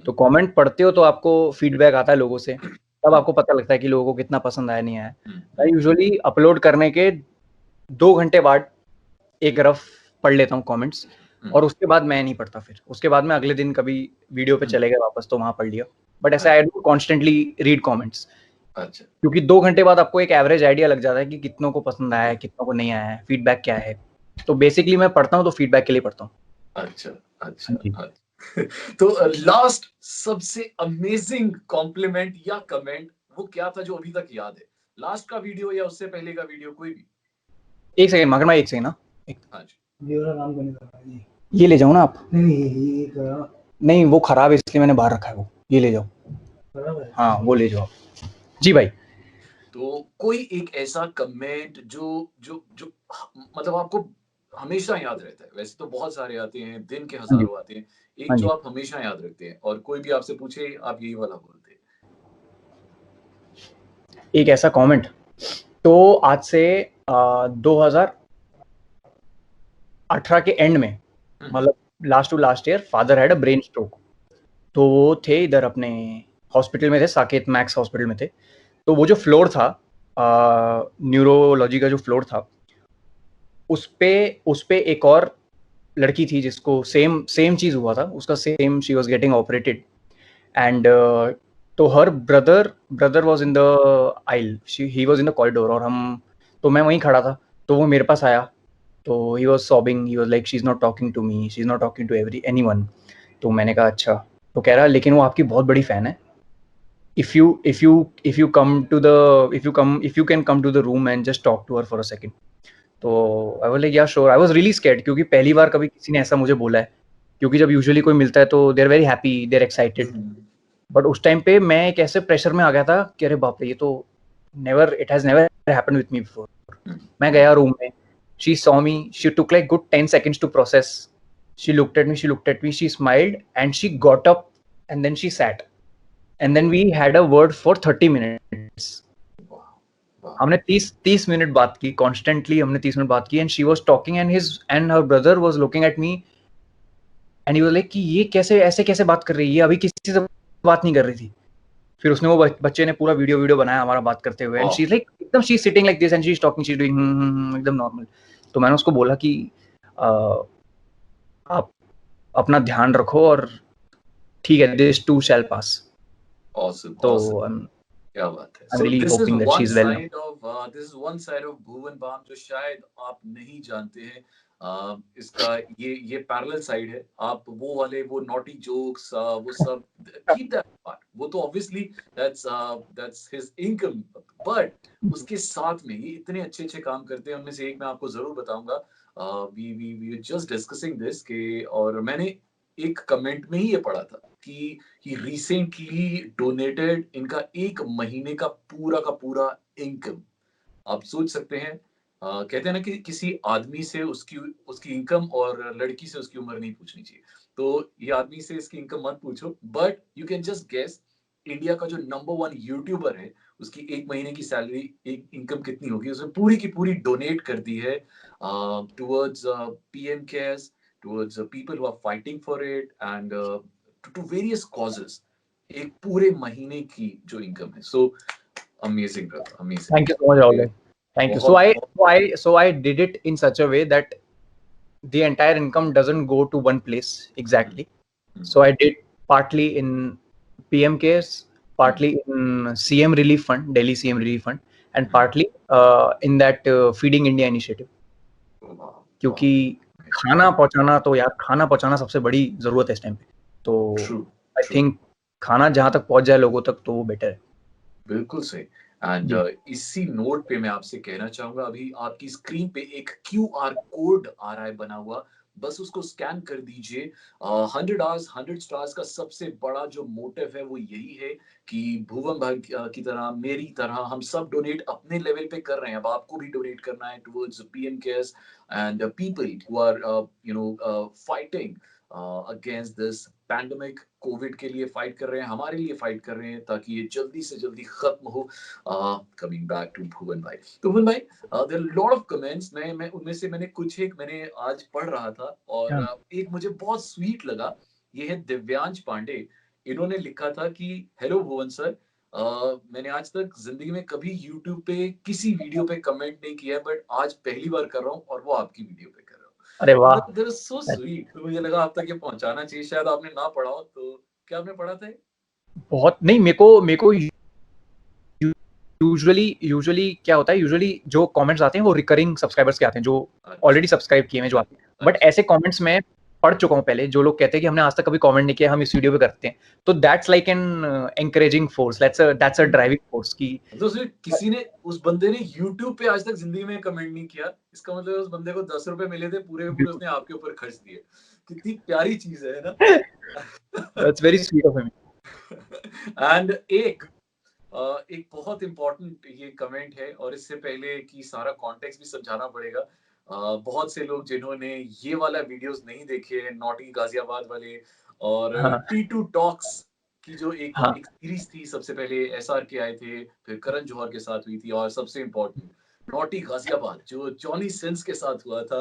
तो कमेंट पढ़ते हो तो आपको फीडबैक आता है लोगों से, तब आपको पता लगता है कि लोगों को कितना पसंद आया नहीं आया। मैं यूजुअली अपलोड करने के 2 घंटे बाद एक रफ पढ़ लेता हूँ कमेंट्स, और उसके बाद मैं नहीं पढ़ता। फिर उसके बाद मैं अगले दिन कभी वीडियो पे चले गए वापस तो वहां पढ़ लिया। बट ऐसा I do constantly read comments, क्योंकि 2 घंटे बाद आपको एक एवरेज आइडिया लग जाता है कि कितनों को पसंद आया है, कितनों को नहीं आया है, फीडबैक क्या है। तो बेसिकली मैं पढ़ता हूँ तो फीडबैक के लिए पढ़ता हूँ। अच्छा। तो लास्ट सबसे अमेजिंग कॉम्प्लीमेंट या कमेंट वो क्या था जो अभी तक याद है? लास्ट का वीडियो या उससे पहले का वीडियो, कोई भी? एक सेकंड मगर मैं, एक सेकंड ना, ये ले जाओ ना आप। नहीं वो खराब है इसलिए मैंने बाहर रखा है, वो ये ले जाओ। हाँ वो ले जाओ जी भाई। तो कोई एक ऐसा कमेंट जो जो जो मतलब आपको हमेशा याद रहता है? वैसे तो बहुत सारे आते हैं, दिन के हजारों आते हैं, एक जो आप हमेशा याद रखते हैं, और कोई भी आपसे पूछे आप यही वाला बोलते हैं? एक ऐसा कमेंट तो आज से 2018 के एंड में, मतलब last to last year, father had a brain stroke. तो वो थे इधर अपने हॉस्पिटल में थे, साकेत मैक्स हॉस्पिटल में थे। तो वो जो फ्लोर था, न्यूरोलॉजी का जो फ्लोर था, उस पे एक और लड़की थी जिसको सेम चीज हुआ था, उसका same, she was getting operated. And तो her brother was in the aisle, he was in the corridor, और मैं वहीं खड़ा था। तो वो मेरे पास आया, तो he was sobbing, he was like she is not talking to me, she is not talking to anyone. तो मैंने कहा अच्छा। तो कह रहा लेकिन वो आपकी बहुत बड़ी फैन है, if you can come to the room and just talk to her for a second। तो आई वाज लाइक या sure, I was really scared, क्योंकि पहली बार कभी किसी ने ऐसा मुझे बोला है, क्योंकि जब यूजुअली कोई मिलता है तो they are very happy, they are excited, but उस टाइम पे मैं एक ऐसे प्रेशर में आ गया था कि अरे बाप रे, ये तो it has never happened with me before. मैं गया रूम में, she saw me, she took like good 10 seconds to process, she looked at me, she smiled and she got up and then she sat and then we had a word for 30 minutes. हमने 30 minute बात की, constantly हमने 30 minute बात की, and she was talking and her brother was looking at me and he was like कि ये कैसे बात कर रही है, ये अभी किसी से बात नहीं कर रही थी. फिर उसने, वो बच्चे ने पूरा वीडियो बनाया हमारा बात करते हुए, एंड शी इज लाइक एकदम, she is sitting like this and she is talking, she is doing एकदम नॉर्मल. तो मैंने उसको बोला कि आप अपना ध्यान रखो और ठीक है, this to shell pass. Awesome, तो awesome. क्या बात है. I'm So really this is hoping that one she's well now. side of one side of Bhuvan Bam जो शायद आप नहीं जानते हैं. इसका ये पैरेलल साइड है. आप वो वाले वो नॉटी जोक्स वो सब keep that part. वो तो obviously that's his income. But उसके साथ में ये इतने अच्छे काम करते हैं. उनमें से एक मैं आपको जरूर बताऊंगा. We were just discussing this के, और मैंने एक कमेंट में ही ये पढ़ा था कि he recently donated इनका 1 महीने का पूरा इनकम. आप सोच सकते हैं, कहते हैं ना कि किसी आदमी से उसकी इनकम और लड़की से उसकी उम्र नहीं पूछनी चाहिए. तो ये आदमी से इसकी इनकम मत पूछो, but you can just guess India का जो नंबर 1 यूट्यूबर है उसकी 1 महीने की सैलरी, एक इनकम कितनी होगी. उसने पूरी की पूरी डोनेट कर दी है towards PM cares, towards people who are fighting for it and to various causes. एक पूरे महीने की जो इनकम है. So amazing brother, amazing. Thank you so much, Rahul. Thank you. So I did it in such a way that the entire income doesn't go to one place exactly. So I did partly in PM cares, partly in CM Relief Fund, Delhi CM Relief Fund, and partly in that Feeding India initiative. क्योंकि खाना पहुंचाना सबसे बड़ी जरूरत है इस time पे. तो आई थिंक खाना जहां तक पहुंच जाए लोगों तक तो वो बेटर है. बिल्कुल सही. एंड इसी नोट पे मैं आपसे कहना चाहूंगा, अभी आपकी स्क्रीन पे एक QR कोड आ रहा है बना हुआ, बस उसको स्कैन कर दीजिए. 100 hours 100 stars का सबसे बड़ा जो मोटिव है वो यही है कि भुवन भाई की तरह, मेरी तरह हम सब डोनेट अपने लेवल पे कर रहे हैं. अब आपको भी डोनेट करना है towards PM cares and people who are fighting against this pandemic. Covid के लिए फाइट कर रहे हैं, हमारे लिए फाइट कर रहे हैं ताकि ये जल्दी से जल्दी खत्म हो. कमिंग बैक टू भुवन भाई. तो भुवन भाई, there are lot of comments. मैं उनमें से मैंने आज पढ़ रहा था और एक मुझे बहुत स्वीट लगा. ये है दिव्यांश पांडे. इन्होंने लिखा था कि हेलो भुवन सर, मैंने आज तक जिंदगी में कभी YouTube पे किसी वीडियो पे कमेंट नहीं किया, बट आज पहली बार कर रहा हूँ और वो आपकी वीडियो पे कर रहा हूँ. अरे वाह, That is so sweet. तो मुझे लगा आप तक ये पहुंचाना चाहिए. शायद आपने ना पढ़ा हो, तो क्या आपने पढ़ा था? बहुत नहीं. मेरे को यूजुअली क्या होता है, यूजुअली जो कमेंट्स आते हैं वो रिकरिंग सब्सक्राइबर्स के आते हैं, जो ऑलरेडी सब्सक्राइब किए हैं जो आते हैं. बट ऐसे कमेंट्स में पढ़ चुका हूँ पहले, जो लोग कहते हैं कि हमने आज तक कभी कमेंट नहीं किया, हम इस वीडियो पे करते हैं. तो that's like an encouraging force, that's a driving force की तो किसी ने, उस बंदे ने YouTube पे आज तक जिंदगी में कमेंट नहीं किया. इसका मतलब उस बंदे को 10 रुपए मिले थे, पूरे उसने आपके ऊपर खर्च दिए. कितनी प्यारी चीज है ना. That's very sweet of him. And एक बहुत इंपॉर्टेंट ये कमेंट है, और इससे पहले कि सारा कॉन्टेक्स्ट भी समझाना पड़ेगा. बहुत से लोग जिन्होंने ये वाला वीडियोस नहीं देखे, नॉटी गाजियाबाद वाले और T2 टॉक्स की जो एक सीरीज थी, सबसे पहले SR के आए थे, फिर करण जौहर के साथ हुई थी, और सबसे इम्पोर्टेंट नॉटी गाजियाबाद जो जॉनी सिंस के साथ हुआ था.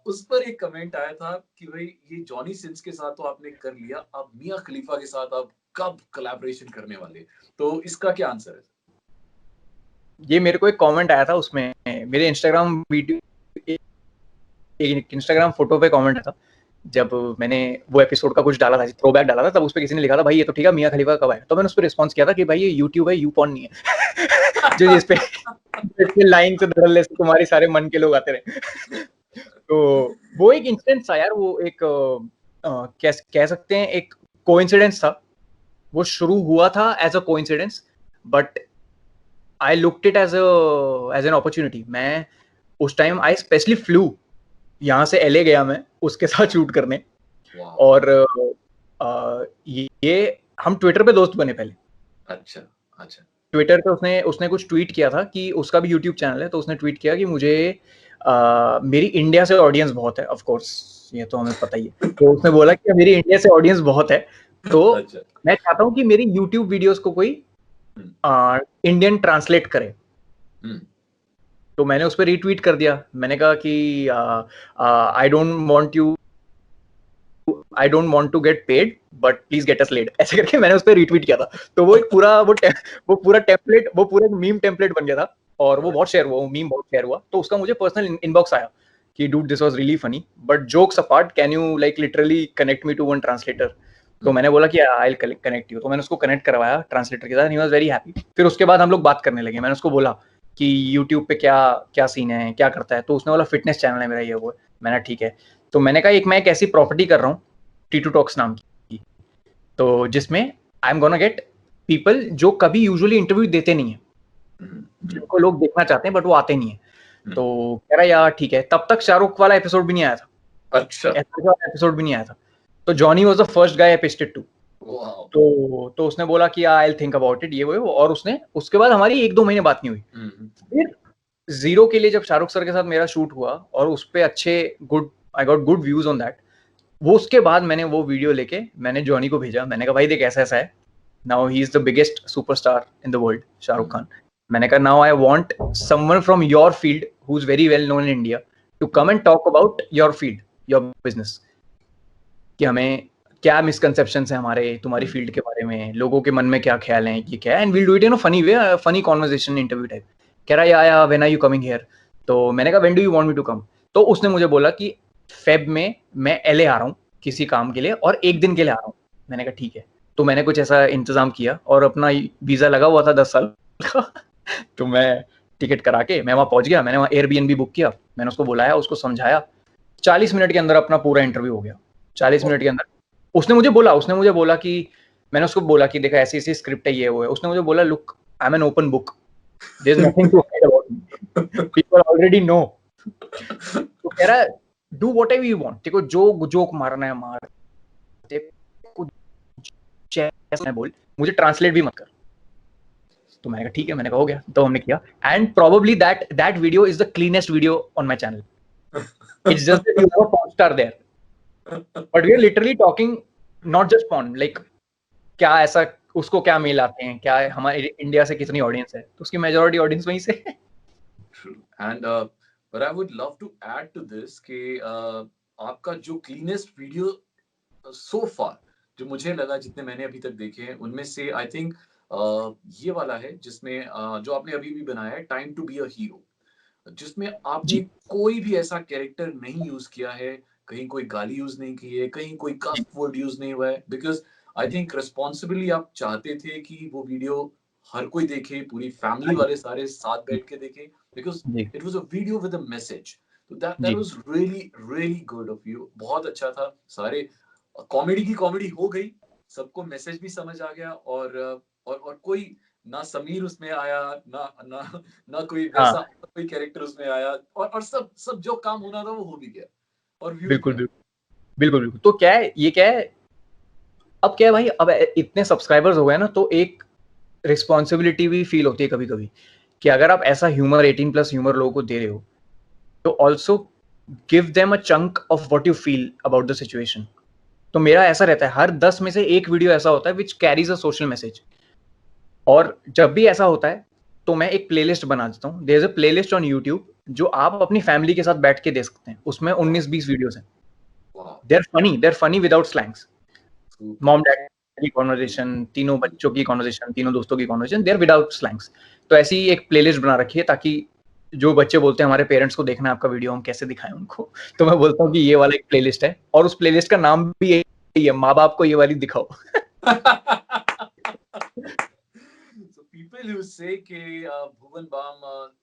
उस पर एक कमेंट आया था कि भाई ये जॉनी सिंस के साथ तो आपने कर लिया, अब मियां खलीफा के साथ आप कब कोलैबोरेशन करने वाले? तो इसका क्या आंसर है? ये मेरे को एक कमेंट आया था, उसमें मेरे इंस्टाग्राम फोटो पे कमेंट आया था जब मैंने वो एपिसोड का कुछ डाला था, थ्रोबैक डाला था, तब उस पे किसी ने लिखा था भाई ये तो ठीक है, मियां खलीफा कब आएगा. तो मैंने उस पर रिस्पॉन्स किया था कि भाई ये यूट्यूब है, यूपॉर्न नहीं है. जो इस पे लाइन से धड़ल्ले से तुम्हारे सारे मन के लोग आते रहे. तो वो एक इंसिडेंस था यार, वो एक कह सकते हैं एक कोइंसिडेंस था. वो शुरू हुआ था as a coincidence, but I looked it as an opportunity. मैं उस टाइम आई स्पेशली फ्लू, यहाँ से LA गया मैं उसके साथ शूट करने। वाह, और ये हम ट्विटर पे दोस्त बने पहले। अच्छा अच्छा, ट्विटर पे उसने कुछ ट्वीट किया था कि उसका भी यूट्यूब चैनल है, तो उसने ट्वीट किया कि मुझे मेरी इंडिया से ऑडियंस बहुत है, ऑफ कोर्स ये तो हमें पता ही है। तो उसने बोला कि मेरी इंडिया से ऑडियंस बहुत है, तो अच्छा, मैं चाहता हूँ कि मेरी यूट्यूब वीडियोस को कोई इंडियन ट्रांसलेट करे। हम्म, तो मैंने उस पर रीट्वीट कर दिया, मैंने कहा कि I don't want to get paid but please get us laid, ऐसे करके मैंने उस पर रीट्वीट किया था। तो वो एक पूरा वो पूरा टेम्पलेट, वो पूरा मीम टेम्पलेट बन गया था, और वो बहुत शेयर हुआ, वो मीम बहुत शेयर हुआ। तो उसका मुझे पर्सनल इनबॉक्स आया कि dude this was really funny but jokes apart, can you like literally connect me to one translator. तो मैंने बोला कि आई विल कनेक्ट यू। तो मैंने उसको कनेक्ट करवाया ट्रांसलेटर के साथ, ही वाज वेरी हैप्पी। फिर उसके बाद हम लोग बात करने लगे, मैंने उसको बोला कि यूट्यूब पे क्या क्या सीन है, क्या करता है। तो उसने बोला फिटनेस चैनल है मेरा, ये वो। मैंने ठीक है। तो मैंने कहा मैं एक ऐसी प्रॉपर्टी कर रहा हूँ T2 टॉक्स नाम की, तो जिसमें I am gonna get people जो कभी यूजुअली इंटरव्यू देते नहीं है, जिनको लोग देखना चाहते हैं बट वो आते नहीं है। तो कह रहा यार ठीक है। तब तक शाहरुख वाला एपिसोड भी नहीं आया था, अच्छा, एपिसोड भी नहीं आया था। तो Johnny was the first guy I pitched it to. वाह, तो उसने बोला कि I will think about it, ये वो। और उसने उसके बाद हमारी 1-2 महीने बात नहीं हुई। फिर जीरो के लिए जब शाहरुख सर के साथ मेरा शूट हुआ और उस पे अच्छे I got good views on that, वो उसके बाद मैंने वो वीडियो लेके मैंने जॉनी को भेजा। मैंने कहा भाई देख ऐसा ऐसा है, now he is the biggest superstar in the world, Shahrukh Khan. मैंने कहा now I want someone from your field who is very well known in India to come and talk about your field, your business, कि हमें क्या misconceptions है हमारे तुम्हारी field के बारे में, लोगों के मन में क्या ख्याल है, ये क्या है, and will do it in a funny way, funny conversation interview type. कह रहा या when are you coming here. तो मैंने कहा when do you want me to come. तो उसने मुझे बोला कि फेब में मैं LA आ रहा हूँ किसी काम के लिए और 1 दिन के लिए आ रहा हूँ। मैंने कहा ठीक है। तो मैंने कुछ ऐसा इंतजाम किया और अपना वीजा लगा हुआ था 10 साल का तो मैं टिकट करा के मैं वहाँ पहुंच गया। मैंने वहाँ Airbnb बुक किया, मैंने उसको बुलाया, उसको समझाया। 40 मिनट के अंदर अपना पूरा इंटरव्यू हो गया। 40 मिनट के अंदर उसने मुझे बोला कि मैंने उसको बोला कि देखा ऐसी ऐसी स्क्रिप्ट है, ये वो है। उसने मुझे बोला look I am an open book, there is nothing to hide about me, people already know. तो कह रहा है डू व्हाटएवर यू वांट, तेरे को जो जोक मारना है मार, तेरे को जैसा बोल, मुझे ट्रांसलेट भी मत कर। तो मैंने कहा ठीक है, मैंने कहा हो गया। तो हमने किया and probably that video is the cleanest video on my channel. It's just that you have a pop star there, but we are literally talking not just porn, like क्या ऐसा उसको क्या मेल आते हैं, क्या हमारे इंडिया से कितनी ऑडियंस है, तो उसकी मेजॉरिटी ऑडियंस वहीं से है। True. And but I would love to add to this कि आपका जो cleanest video so far जो मुझे लगा, जितने मैंने अभी तक देखे हैं उनमें से आई थिंक ये वाला है जिसमें जो आपने अभी भी बनाया है, time to be a hero, जिसमें आपने कोई भी ऐसा कैरेक्टर नहीं यूज किया है, कहीं कोई गाली यूज नहीं की है, कहीं कोई कफ वर्ड यूज नहीं हुआ है, बिकॉज आई थिंक रिस्पॉन्सिबली आप चाहते थे कि वो वीडियो हर कोई देखे, पूरी फैमिली वाले सारे साथ बैठ के देखें, because it was a video with a message. तो that was really really good of you, बहुत अच्छा था। सारे कॉमेडी की कॉमेडी हो गई, सबको मैसेज भी समझ आ गया, और कोई ना समीर उसमें आया, ना ना ना कोई वैसा कोई कैरेक्टर उसमें आया, और सब जो काम होना था वो हो भी गया और व्यू बिल्कुल बिल्कुल। तो क्या है, ये क्या है, अब क्या है भाई, अब इतने सब्सक्राइबर्स हो गए ना, तो एक रिस्पॉन्सिबिलिटी भी फील होती है कभी कभी कि अगर आप ऐसा ह्यूमर 18+ ह्यूमर लोगों को दे रहे हो, तो also give them a chunk of what you feel about the situation. तो मेरा ऐसा रहता है, हर 10 में से एक वीडियो ऐसा होता है which carries a social message. और जब भी ऐसा होता है तो मैं एक प्लेलिस्ट बना देता हूँ। There is a playlist on YouTube जो आप अपनी फैमिली के साथ बैठ के देख सकते हैं। उसमें 19-20 वीडियोस हैं। They are funny without slangs. Mom dad की कॉन्वर्सेशन, तीनों बच्चों की कॉन्वर्सेशन, तीनों दोस्तों की conversation, they are without slangs. तो ऐसी एक प्लेलिस्ट बना रखी है ताकि जो बच्चे बोलते हैं हमारे पेरेंट्स को देखना है आपका वीडियो, हम कैसे दिखाएं उनको, तो मैं बोलता हूँ कि ये वाला एक प्लेलिस्ट है, और उस प्लेलिस्ट का नाम भी यही है, माँ बाप को ये वाली दिखाओ। So people who say कि भुवन बाम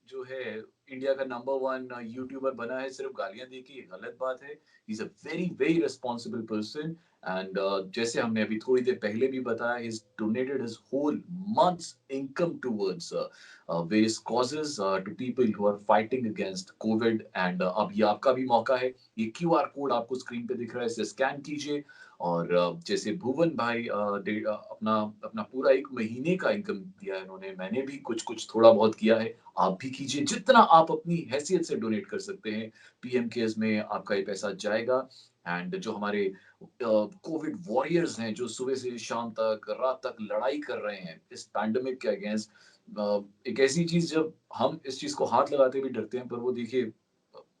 जो है इंडिया का नंबर 1 यूट्यूबर बना है सिर्फ गालियां दे के, ये गलत बात है। He is a very very responsible person and जैसे हमने अभी थोड़ी देर पहले भी बताया, he donated his whole month's income towards various causes to people who are fighting against Covid. And अब ये आपका भी मौका है, ये क्यूआर कोड आपको स्क्रीन पे दिख रहा है, इसे स्कैन कीजिए और जैसे भुवन भाई अपना अपना पूरा 1 महीने का इनकम दिया है इन्होंने, मैंने भी कुछ कुछ थोड़ा बहुत किया है, आप भी कीजिए जितना आप अपनी हैसियत से डोनेट कर सकते हैं। पीएम केयर्स में आपका ये पैसा जाएगा। एंड जो हमारे कोविड वॉरियर्स हैं, जो सुबह से शाम तक रात तक लड़ाई कर रहे हैं इस पैंडेमिक के अगेंस्ट, एक ऐसी चीज जब हम इस चीज को हाथ लगाते भी डरते हैं, पर वो देखिए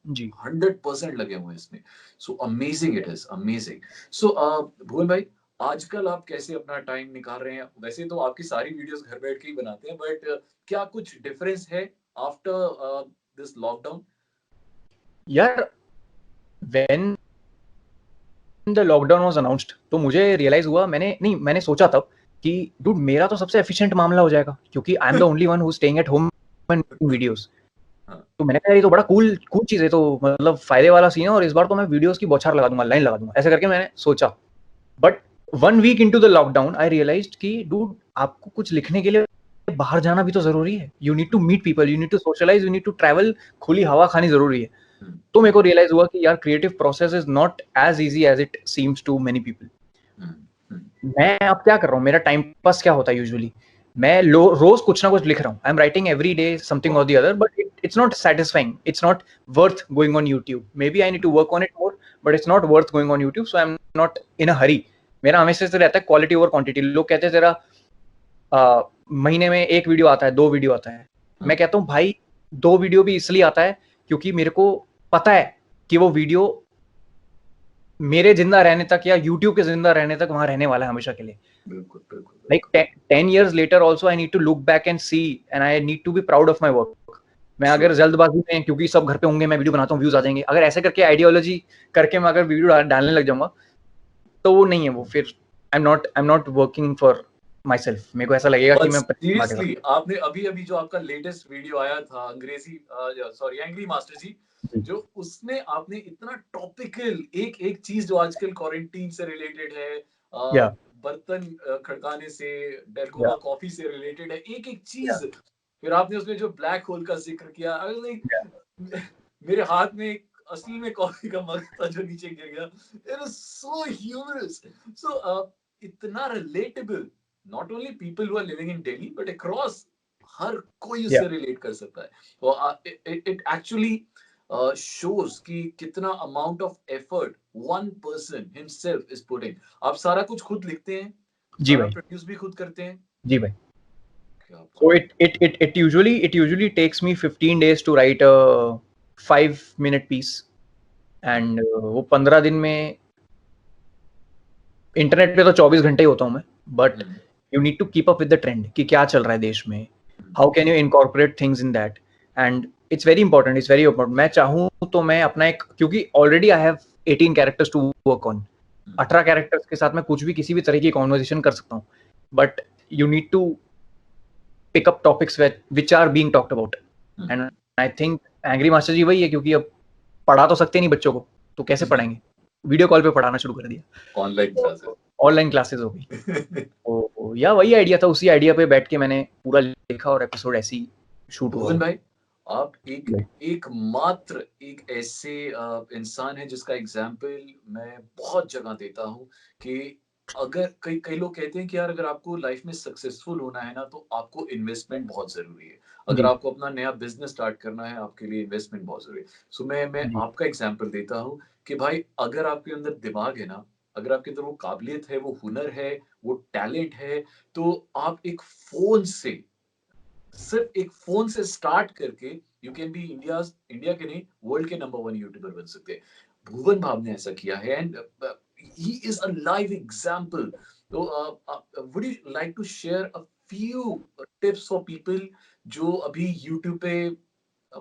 जी 100% लगे हुए हैं इसमें। So amazing, it is amazing. So Bhuvan भाई, आजकल आप कैसे अपना टाइम निकाल रहे हैं? वैसे तो आपकी सारी वीडियोस घर बैठ के ही बनाते हैं, बट क्या कुछ डिफरेंस है आफ्टर दिस लॉकडाउन? यार, when the lockdown was announced तो मुझे रियलाइज हुआ, मैंने सोचा तब कि डूड मेरा तो सबसे एफिशिएंट मामला हो जाएगा, क्योंकि I am the only one who staying at home and making videos. तो मैंने कहा ये तो बड़ा कूल चीज है, तो मतलब फायदे वाला सीन है, और इस बार तो मैं वीडियोस की बौछार लगा दूंगा, लाइन लगा दूंगा, ऐसे करके मैंने सोचा। But 1 week into the lockdown I realised कि डूड आपको कुछ लिखने के लिए बाहर जाना भी तो जरूरी है। You need to meet people, you need to socialise, you need to travel, खुली हवा खानी जरूरी है। तो मेरे को रियलाइज हुआ कि यार creative process is not as easy as it seems to many people. मैं अब क्या कर रहा हूँ, मेरा टाइम पास क्या होता है यूजुअली, मैं रोज कुछ ना कुछ लिख रहा हूँ। I am writing every day something और the other, but it's not satisfying, it's not worth going on YouTube. Maybe I need to work on it more, but it's not worth going on YouTube, so I'm not in a hurry. मेरा हमेशा से रहता है quality over quantity. लोग कहते हैं तेरा महीने में 1 वीडियो आता है, 2 वीडियो आता है। मैं कहता हूँ भाई 2 वीडियो भी इसलिए आता है क्योंकि मेरे को पता है कि वो वीडियो मेरे जिंदा रहने तक या YouTube के जिंदा रहने तक वहां रहने वाला है हमेशा के लिए। बिल्कुल बिल्कुल। Like 10 years later also I need to look back and see, and I need to be proud of my work. मैं अगर जल्दबाजी में, क्योंकि सब घर पे होंगे, मैं वीडियो बनाता हूँ, व्यूज आ जाएंगे, अगर ऐसे करके आइडियोलॉजी करके मैं अगर वीडियो डालने लग जाऊंगा तो वो नहीं है। वो फिर I am not working for my self. मेरे को ऐसा लगेगा कि मैं सीरियसली आपने अभी अभी जो आपका लेटेस्ट वीडियो आया था अंग्रेजी एंग्री मास्टर जी, जो उसमें आपने इतना टॉपिकल एक एक चीज जो आजकल क्वारंटीन से रिलेटेड है, बर्तन खड़काने से, डरगोना कॉफी से रिलेटेड है, एक एक चीज। फिर आपने उसमें जो ब्लैक होल का जिक्र किया, मेरे हाथ में असली में कॉफी का मग था जो नीचे गिर गया। It was so humorous, so इतना relatable, not only people who are living in Delhi but across, हर कोई उससे रिलेट कर सकता है। तो इट एक्चुअली shows कि कितना amount of effort one person himself is putting। आप सारा कुछ खुद लिखते हैं, जी भाई, प्रोड्यूस भी खुद करते हैं? जी भाई। So it usually takes me 15 days to write a 5-minute piece, and वो 15 दिन में इंटरनेट पे तो 24 घंटे ही होता हूँ मैं, but you need to keep up with the trend कि क्या चल रहा है देश में, how can you incorporate things in that, and it's very important, it's very important. मैं चाहूँ तो मैं अपना एक, क्योंकि already I have 18 characters to work on, 18 characters के साथ मैं कुछ भी किसी भी तरह की कॉन्वर्सेशन कर सकता हूँ, but you need to pick up topics which are being talked about, and I think angry master ji वही है, क्योंकि अब पढ़ा तो सकते नहीं बच्चों को, तो कैसे पढ़ाएंगे, वीडियो कॉल पे पढ़ाना शुरू कर दिया, ऑनलाइन क्लासेस हो गई। तो या वही आइडिया था, उसी आइडिया पे बैठ के मैंने पूरा लिखा और एपिसोड ऐसे ही शूट हुआ। भाई आप एक मात्र एक ऐसे इंसान है जिसका एग्जाम्पल मैं बहुत जगह देता हूँ कि अगर कई लोग कहते हैं कि यार अगर आपको लाइफ में सक्सेसफुल होना है ना, तो आपको इन्वेस्टमेंट बहुत जरूरी है। अगर आपको अपना नया बिजनेस स्टार्ट करना है, आपके लिए इन्वेस्टमेंट बहुत जरूरी है। सो मैं आपका एग्जांपल देता हूँ कि भाई अगर आपके अंदर दिमाग है ना, अगर आपके अंदर वो काबिलियत है, वो हुनर है, वो टैलेंट है, तो आप एक फोन से, सिर्फ एक फोन से स्टार्ट करके यू कैन बी इंडिया के नहीं, वर्ल्ड के नंबर 1 यूट्यूबर बन सकते हैं। भुवन भाम ने ऐसा किया है, and he is a live example। So would you like to share a few tips for people जो अभी YouTube पे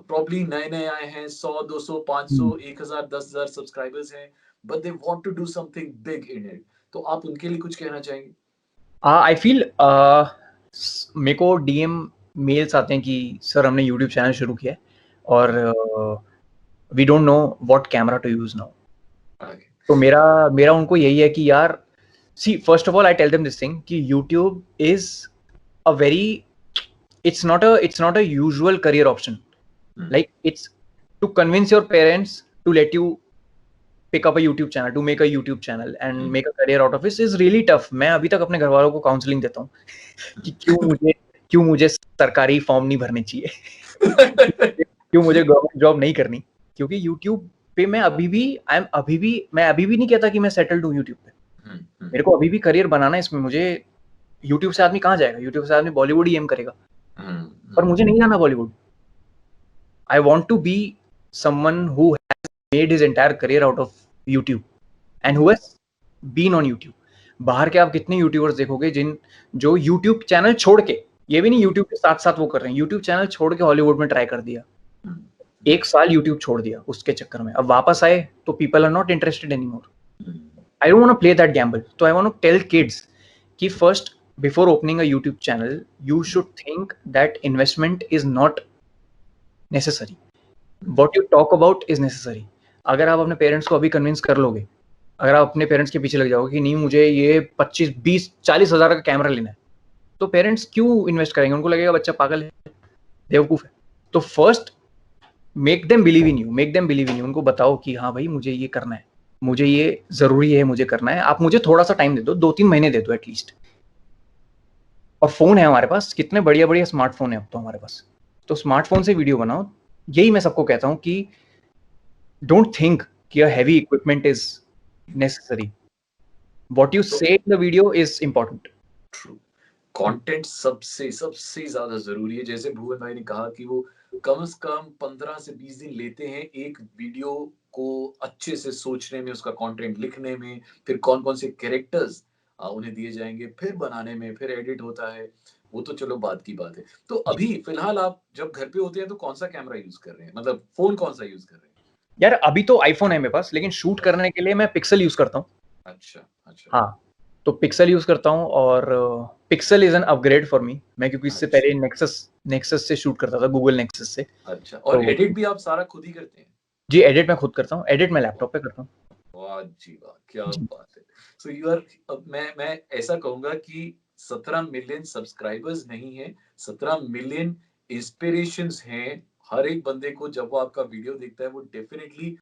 probably नए आए हैं, 100 200 500 1000 10,000 सब्सक्राइबर्स हैं, but they want to do something big in it, तो आप उनके लिए कुछ कहना चाहेंगे? आई फील मेरे को DM मेल्स आते हैं कि सर हमने YouTube चैनल शुरू किया है और we don't know what camera to use now. Okay. तो मेरा उनको यही है कि यार, see first of all I tell them this thing कि YouTube is a very, it's not a usual career option. Like, it's to convince your parents to let you pick up a YouTube channel, to make a YouTube channel and make a career out of it is really tough. मैं अभी तक अपने घर वालों को counselling देता हूँ कि क्यों मुझे सरकारी फॉर्म नहीं भरने चाहिए, क्यों मुझे गवर्नमेंट जॉब नहीं करनी, क्योंकि YouTube पे मैं अभी भी नहीं कहता कि मैं सेटल्ड हूँ YouTube पे. मेरे को अभी भी करियर बनाना है इसमें. मुझे YouTube से आदमी कहाँ जाएगा? YouTube से आदमी बॉलीवुड ही एम करेगा, पर मुझे नहीं जाना Bollywood. I want to be someone who has made his entire career out of YouTube and who has been on YouTube. बाहर के आप कितने यूट्यूबर्स देखोगे जो YouTube चैनल छोड़ के, ये भी नहीं YouTube के साथ साथ वो कर रहे हैं, YouTube चैनल छोड़ के हॉलीवुड में ट्राई कर दिया, 1 साल YouTube छोड़ दिया उसके चक्कर में, अब वापस आए तो people are not interested anymore. I don't want to play that gamble. So I want to tell kids कि first, before opening a YouTube channel, you should think that investment is not necessary. What you talk about is necessary. अगर आप अपने parents को अभी convince कर लोगे, अगर आप अपने पेरेंट्स के पीछे लग जाओगे कि नहीं मुझे ये 25, 20, 40 हज़ार का कैमरा लेना है, तो पेरेंट्स क्यों इन्वेस्ट करेंगे? उनको लगेगा बच्चा पागल है, बेवकूफ है. तो first make them believe in you. उनको बताओ कि हाँ भाई मुझे ये करना है, मुझे ये जरूरी है, मुझे करना है. आप मुझे थोड़ा सा टाइम दे दो, 2-3 महीने दे दो एटलीस्ट. और फोन है हमारे पास, कितने बढ़िया बढ़िया स्मार्टफोन है अब तो हमारे पास. तो स्मार्टफोन से वीडियो बनाओ. यही मैं सबको कहता हूँ कि डोंट थिंक कि a heavy equipment is necessary. What you say in the video is important. True. Content सबसे ज्यादा जरूरी है. जैसे भुवन भाई ने कहा कि वो कम से कम 15 से 20 दिन लेते हैं एक वीडियो को अच्छे से सोचने में, उसका कंटेंट लिखने में, फिर कौन कौन से कैरेक्टर्स उन्हें दिए जाएंगे, फिर बनाने में, फिर एडिट होता है. वो तो चलो बात की बात है. तो अभी फिलहाल आप जब घर पे होते हैं तो कौन सा कैमरा यूज कर रहे हैं, मतलब फोन कौन सा यूज कर रहे हैं? यार अभी तो आईफोन है मेरे पास, लेकिन शूट करने के लिए मैं पिक्सल यूज करता हूँ. अच्छा. हाँ, तो पिक्सल यूज करता हूँ और pixel is an upgrade for me. मैं क्योंकि इससे पहले नेक्सस से शूट करता था, गूगल नेक्सस से. अच्छा. और एडिट भी आप सारा खुद ही करते हैं? जी, एडिट मैं खुद करता हूँ. एडिट मैं लैपटॉप पे करता हूँ. वाह जी वाह, क्या बात है. सो यू आर, मैं ऐसा कहूंगा कि 17 मिलियन सब्सक्राइबर्स नहीं है, 17 मिलियन इंस्पिरेशंस हैं. हर एक बंदे को जब वो आपका वीडियो देखता है वो डेफिनेटली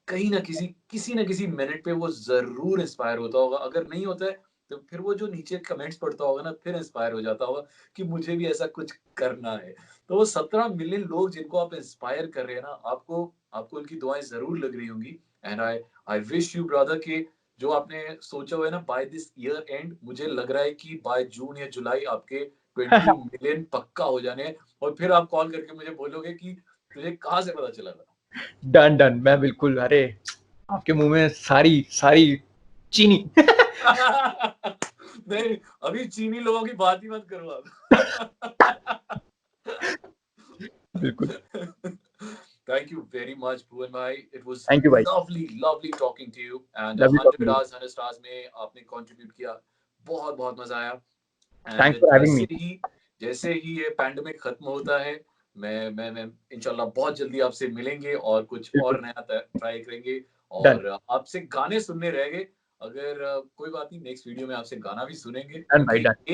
कहीं ना किसी मिनट पे वो जरूर इंस्पायर होता होगा. अगर नहीं होता है तो फिर वो जो नीचे कमेंट्स पढ़ता होगा ना, फिर इंस्पायर हो जाता होगा कि मुझे भी ऐसा कुछ करना है. तो वो 17 मिलियन लोग जिनको आप इंस्पायर कर रहे हैं ना, आपको उनकी दुआएं जरूर लग रही होंगी. And I wish you brother कि जो आपने सोचा हुआ है ना बाय दिस ईयर एंड, मुझे लग रहा है कि बाय जून या जुलाई आपके 20 मिलियन पक्का हो जाने हैं. और फिर आप कॉल करके मुझे बोलोगे कि तुझे कहाँ से पता चला था. डन. मैं बिल्कुल, अरे आपके मुंह में सारी चीनी. नहीं, अभी चीनी लोगों की बात ही मत करो आप. बिल्कुल. Thank you very much, Bhuvan bhai. It was Thank you, bhai. lovely talking to you. And Lovely talking 100 to you. hours, 100 stars में आपने contribute किया. बहुत मजा आया. Thanks for having me. जैसे ही ये पैंडेमिक खत्म होता है, मैं इंशाल्लाह बहुत जल्दी आपसे मिलेंगे और कुछ और नया ट्राई करेंगे. और आपसे गाने सुनने रह गए. अगर कोई बात नहीं, नेक्स्ट वीडियो में आपसे गाना भी सुनेंगे.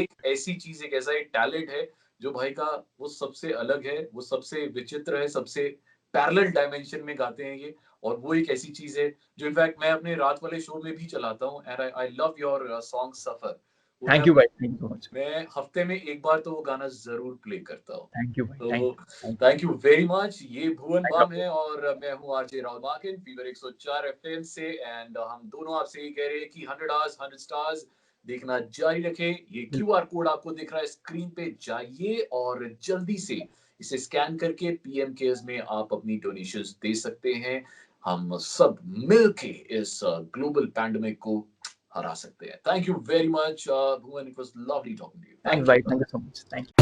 एक ऐसी चीज, एक ऐसा एक टैलेंट है जो भाई का वो सबसे अलग है, वो सबसे विचित्र है, सबसे पैरेलल डायमेंशन में गाते हैं ये. और वो एक ऐसी चीज है जो इनफैक्ट मैं अपने रात वाले शो में भी चलाता हूँ. And I love your song suffer. Thank you भाई, थैंक यू सो मच. मैं हफ्ते में एक बार तो वो गाना जरूर प्ले करता हूँ. थैंक यू भाई. तो थैंक यू वेरी मच. ये भुवन बाम है और मैं हूँ आरजे राहुल माकिन, फीवर 104 एफएम से. एंड हम दोनों आपसे ये कह रहे हैं कि 100 आवर्स 100 स्टार्स देखना जारी रखें. ये क्यूआर कोड आपको दिख रहा है स्क्रीन पे, जाइए और जल्दी से इसे स्कैन करके पीएम केयर्स में आप अपनी डोनेशंस दे सकते हैं. हम सब मिलके इस ग्लोबल पैंडेमिक को हरा सकते हैं. Thank you very much Bhuvan. It was lovely talking to you. Thanks भाई, thank you so much. Thank you.